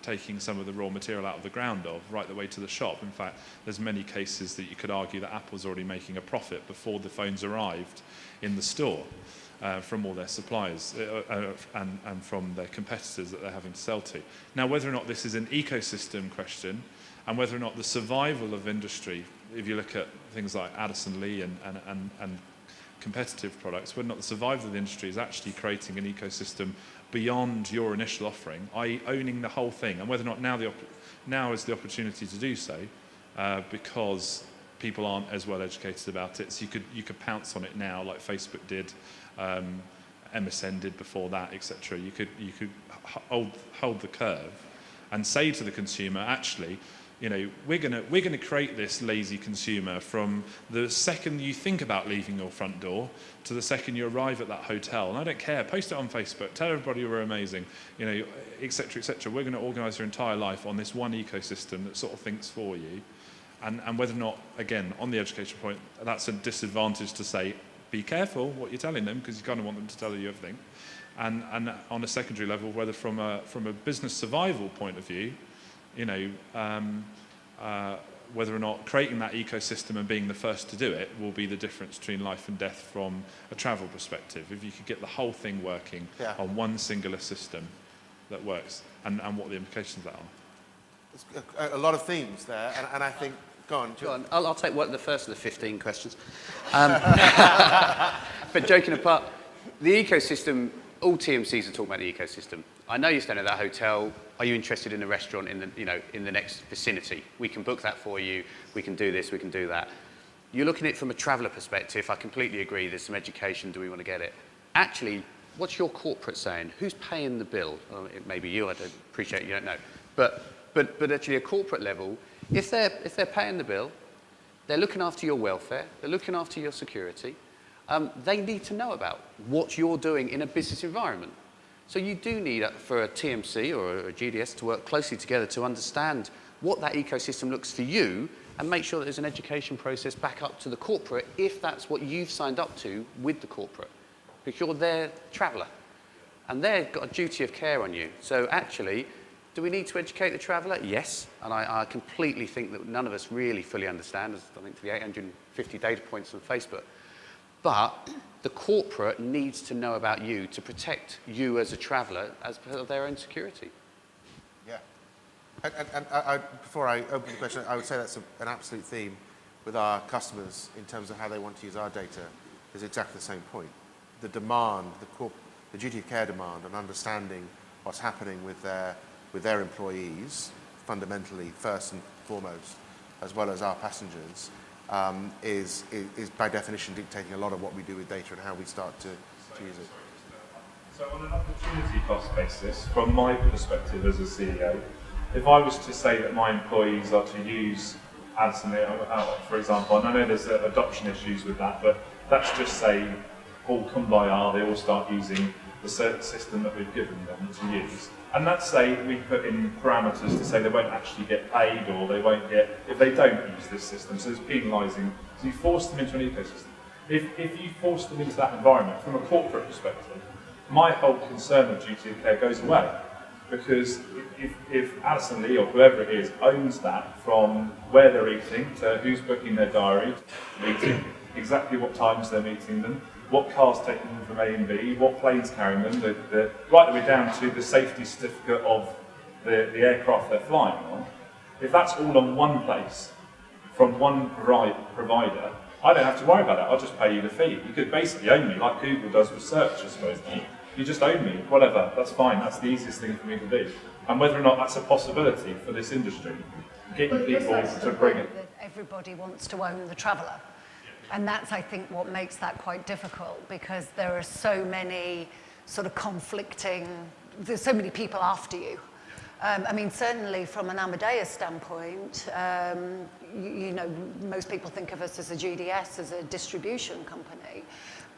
taking some of the raw material out of the ground of, right the way to the shop. In fact, there's many cases that you could argue that Apple's already making a profit before the phones arrived in the store. From all their suppliers and from their competitors that they're having to sell to. Now, whether or not this is an ecosystem question, and whether or not the survival of industry, if you look at things like Addison Lee and competitive products, whether or not the survival of the industry is actually creating an ecosystem beyond your initial offering, i.e. owning the whole thing, and whether or not now is the opportunity to do so, because people aren't as well educated about it. So you could pounce on it now, like Facebook did, MSN did before that, etc. You could hold the curve and say to the consumer, actually, we're gonna create this lazy consumer from the second you think about leaving your front door to the second you arrive at that hotel. And I don't care. Post it on Facebook. Tell everybody we're amazing. Etc. etc. We're going to organise your entire life on this one ecosystem that sort of thinks for you. And whether or not, again, on the education point, that's a disadvantage to say, be careful what you're telling them, because you kind of want them to tell you everything. And on a secondary level, whether from a business survival point of view, whether or not creating that ecosystem and being the first to do it will be the difference between life and death from a travel perspective. If you could get the whole thing working on one singular system that works, and what the implications of that are. A lot of themes there, and I think, go on. I'll take the first of the 15 questions. But joking apart, the ecosystem, all TMCs are talking about the ecosystem. I know you're staying at that hotel. Are you interested in a restaurant in the next vicinity? We can book that for you. We can do this. We can do that. You're looking at it from a traveller perspective. I completely agree. There's some education. Do we want to get it? Actually, what's your corporate saying? Who's paying the bill? Well, it may be you. I don't appreciate you don't know. But actually, at corporate level, if they're paying the bill, they're looking after your welfare. They're looking after your security. They need to know about what you're doing in a business environment. So you do need, for a TMC or a GDS, to work closely together to understand what that ecosystem looks for you, and make sure that there's an education process back up to the corporate if that's what you've signed up to with the corporate, because you're their traveller. And they've got a duty of care on you. So actually, do we need to educate the traveller? Yes. And I completely think that none of us really fully understand, as I think to the 850 data points on Facebook. But the corporate needs to know about you to protect you as a traveller as per their own security. Yeah. And before I open the question, I would say that's an absolute theme with our customers in terms of how they want to use our data is exactly the same point. The demand, the duty of care demand and understanding what's happening with their employees, fundamentally, first and foremost, as well as our passengers, is by definition dictating a lot of what we do with data and how we start to use it. So on an opportunity cost basis, from my perspective as a CEO, if I was to say that my employees are to use Addison, for example, and I know there's adoption issues with that, but let's just say all come by R, they all start using the system that we've given them to use. And let's say we put in parameters to say they won't actually get paid or they won't get, if they don't use this system, so it's penalising. So you force them into an ecosystem. If you force them into that environment, from a corporate perspective, my whole concern of duty of care goes away. Because if Addison Lee or whoever it is owns that from where they're eating to who's booking their diary, meeting, exactly what times they're meeting them, what car's taking them from A and B, what plane's carrying them, right the way down to the safety certificate of the aircraft they're flying on. If that's all on one place, from one provider, I don't have to worry about that. I'll just pay you the fee. You could basically own me, like Google does with search, I suppose. You just own me, whatever, that's fine. That's the easiest thing for me to do. And whether or not that's a possibility for this industry, getting people to bring it. Everybody wants to own the traveller. And that's, I think, what makes that quite difficult, because there are so many sort of conflicting, there's so many people after you. I mean, certainly from an Amadeus standpoint, you know, most people think of us as a GDS, as a distribution company.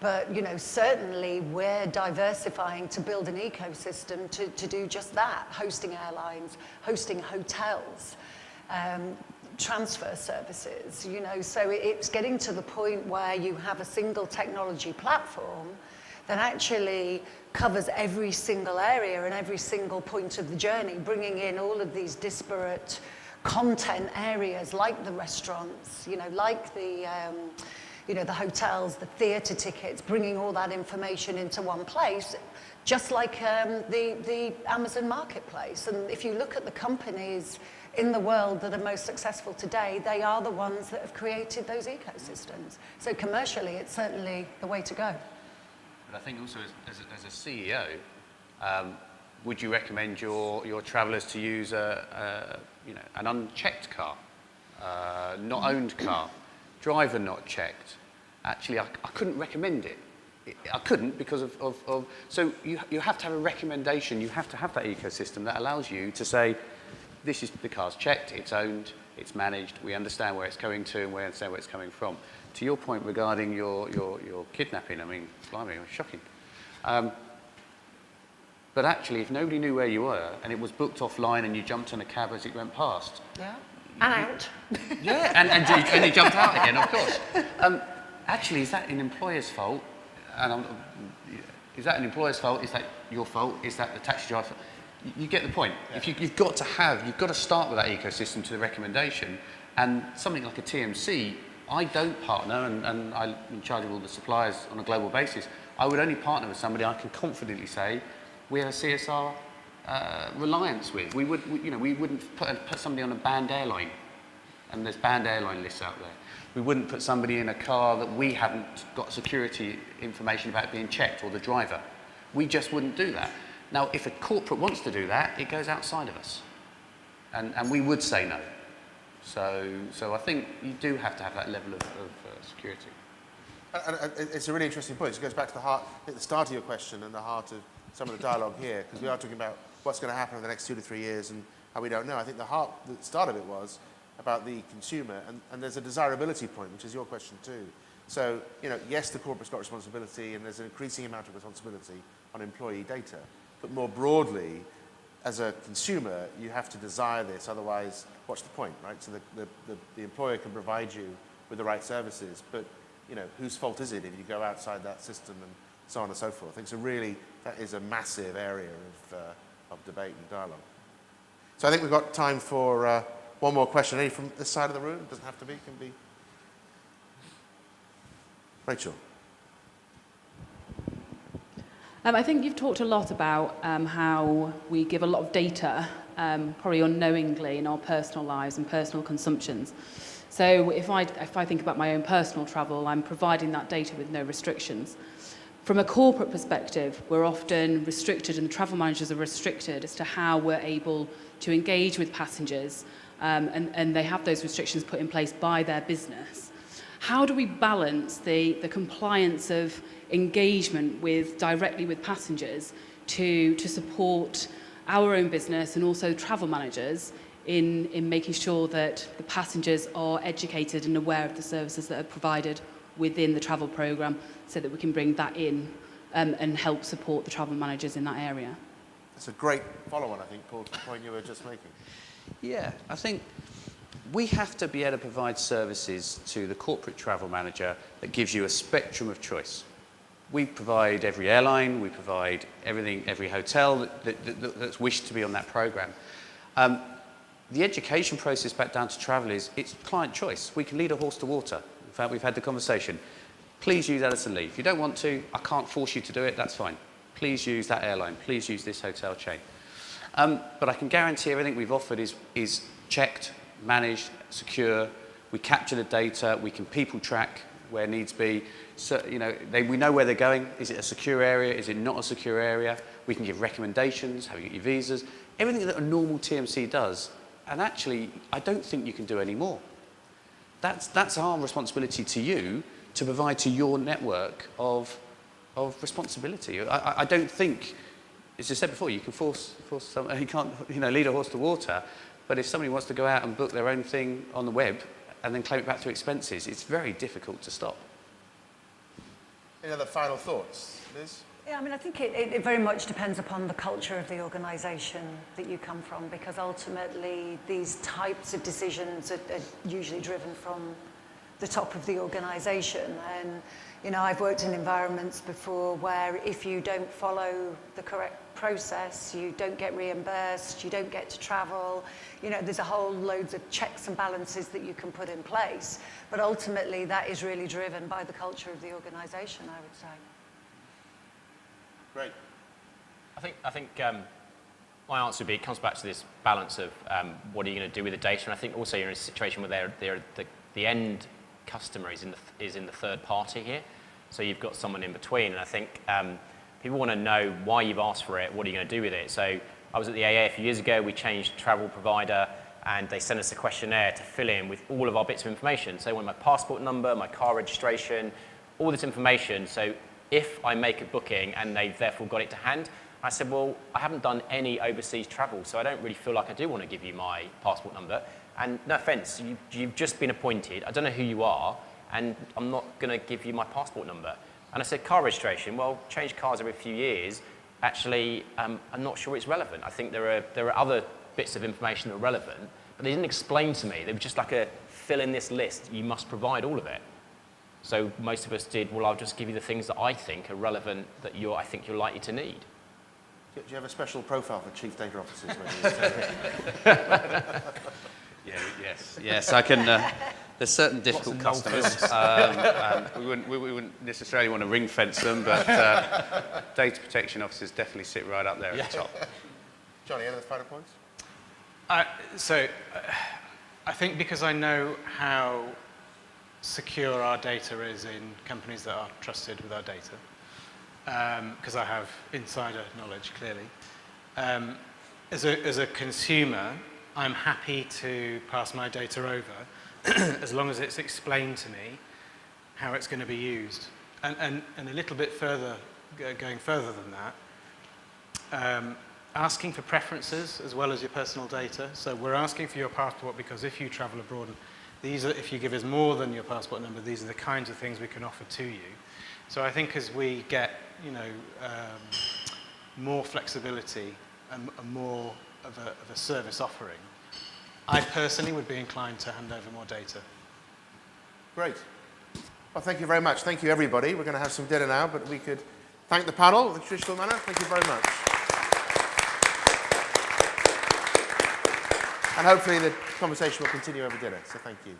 But, you know, certainly we're diversifying to build an ecosystem to do just that, hosting airlines, hosting hotels, transfer services, you know, so it's getting to the point where you have a single technology platform that actually covers every single area and every single point of the journey, bringing in all of these disparate content areas like the restaurants, you know, like the hotels, the theatre tickets, bringing all that information into one place, just like the Amazon marketplace. And if you look at the companies in the world that are most successful today, they are the ones that have created those ecosystems. So commercially, it's certainly the way to go. But I think also as a CEO, would you recommend your travellers to use an unchecked car, not owned car, driver not checked? Actually, I couldn't recommend it. I couldn't because of so you have to have a recommendation. You have to have that ecosystem that allows you to say, this is the car's checked, it's owned, it's managed, we understand where it's going to and we understand where it's coming from. To your point regarding your kidnapping, I mean, blimey, it was shocking. But actually, if nobody knew where you were and it was booked offline and you jumped in a cab as it went past. Yeah, and out. Yeah, and you jumped out again, of course. Actually, is that an employer's fault? Is that an employer's fault? Is that your fault? Is that the taxi driver's fault? You get the point. Yeah. If you've got to start with that ecosystem to the recommendation, and something like a TMC, I don't partner, and I'm in charge of all the suppliers on a global basis. I would only partner with somebody I can confidently say we have a CSR reliance with. We wouldn't put somebody on a banned airline, and there's banned airline lists out there. We wouldn't put somebody in a car that we haven't got security information about being checked, or the driver. We just wouldn't do that. Now, if a corporate wants to do that, it goes outside of us. And we would say no. So I think you do have to have that level of security. And it's a really interesting point. It goes back to the start of your question and the heart of some of the dialogue here, because we are talking about what's going to happen in the next 2 to 3 years and how we don't know. I think the start of it was about the consumer, and there's a desirability point, which is your question too. So, you know, yes, the corporate's got responsibility, and there's an increasing amount of responsibility on employee data. But more broadly, as a consumer, you have to desire this, otherwise, what's the point, right? So the employer can provide you with the right services, but, you know, whose fault is it if you go outside that system and so on and so forth. That is a massive area of debate and dialogue. So I think we've got time for one more question. Any from this side of the room? It doesn't have to be, can be. Rachel. I think you've talked a lot about how we give a lot of data, probably unknowingly, in our personal lives and personal consumptions. So if I think about my own personal travel, I'm providing that data with no restrictions. From a corporate perspective, we're often restricted, and the travel managers are restricted as to how we're able to engage with passengers, and they have those restrictions put in place by their business. How do we balance the compliance of engagement directly with passengers to support our own business and also travel managers in making sure that the passengers are educated and aware of the services that are provided within the travel programme, so that we can bring that in and help support the travel managers in that area? That's a great follow-on, I think, Paul, to the point you were just making. Yeah, I think we have to be able to provide services to the corporate travel manager that gives you a spectrum of choice. We provide every airline, we provide everything, every hotel that's wished to be on that programme. The education process back down to travel it's client choice. We can lead a horse to water. In fact, we've had the conversation. Please use Addison Lee. If you don't want to, I can't force you to do it, that's fine. Please use that airline. Please use this hotel chain. But I can guarantee everything we've offered is checked, managed, secure. We capture the data. We can people track where needs be. So, we know where they're going. Is it a secure area? Is it not a secure area? We can give recommendations, how you get your visas, everything that a normal TMC does. And actually, I don't think you can do any more. That's our responsibility to you to provide to your network of responsibility. I don't think, as I said before, you can force someone, you can't lead a horse to water. But if somebody wants to go out and book their own thing on the web and then claim it back to expenses, it's very difficult to stop. Any other final thoughts, Liz? Yeah, I think it very much depends upon the culture of the organisation that you come from, because ultimately these types of decisions are usually driven from the top of the organisation. And, I've worked in environments before where if you don't follow the correct process, you don't get reimbursed, you don't get to travel. There's a whole loads of checks and balances that you can put in place. But ultimately, that is really driven by the culture of the organisation, I would say. Great. I think my answer would be, it comes back to this balance of what are you going to do with the data, and I think also you're in a situation where the end customer is in the third party here, so you've got someone in between, and I think people want to know why you've asked for it, what are you going to do with it. So I was at the AA a few years ago, we changed travel provider, and they sent us a questionnaire to fill in with all of our bits of information. So they want my passport number, my car registration, all this information. So if I make a booking and they've therefore got it to hand, I said, well, I haven't done any overseas travel, so I don't really feel like I do want to give you my passport number. And no offence, you've just been appointed, I don't know who you are, and I'm not going to give you my passport number. And I said, car registration, well, change cars every few years. Actually, I'm not sure it's relevant. I think there are other bits of information that are relevant, but they didn't explain to me. They were just like fill in this list, you must provide all of it. So most of us did, well, I'll just give you the things that I think are relevant that I think you're likely to need. Do you have a special profile for chief data officers? Yes, I can. There's certain difficult customers. We wouldn't necessarily want to ring fence them, but data protection officers definitely sit right up there at the top. Johnny, any other final points? So I think because I know how secure our data is in companies that are trusted with our data, because I have insider knowledge, clearly. As a consumer, I'm happy to pass my data over as long as it's explained to me how it's going to be used. And a little bit further, going further than that, asking for preferences as well as your personal data. So we're asking for your passport because if you travel abroad, if you give us more than your passport number, these are the kinds of things we can offer to you. So I think as we get, more flexibility and more of a service offering, I personally would be inclined to hand over more data. Great. Well, thank you very much. Thank you, everybody. We're going to have some dinner now, but we could thank the panel in the traditional manner. Thank you very much. And hopefully the conversation will continue over dinner, so thank you.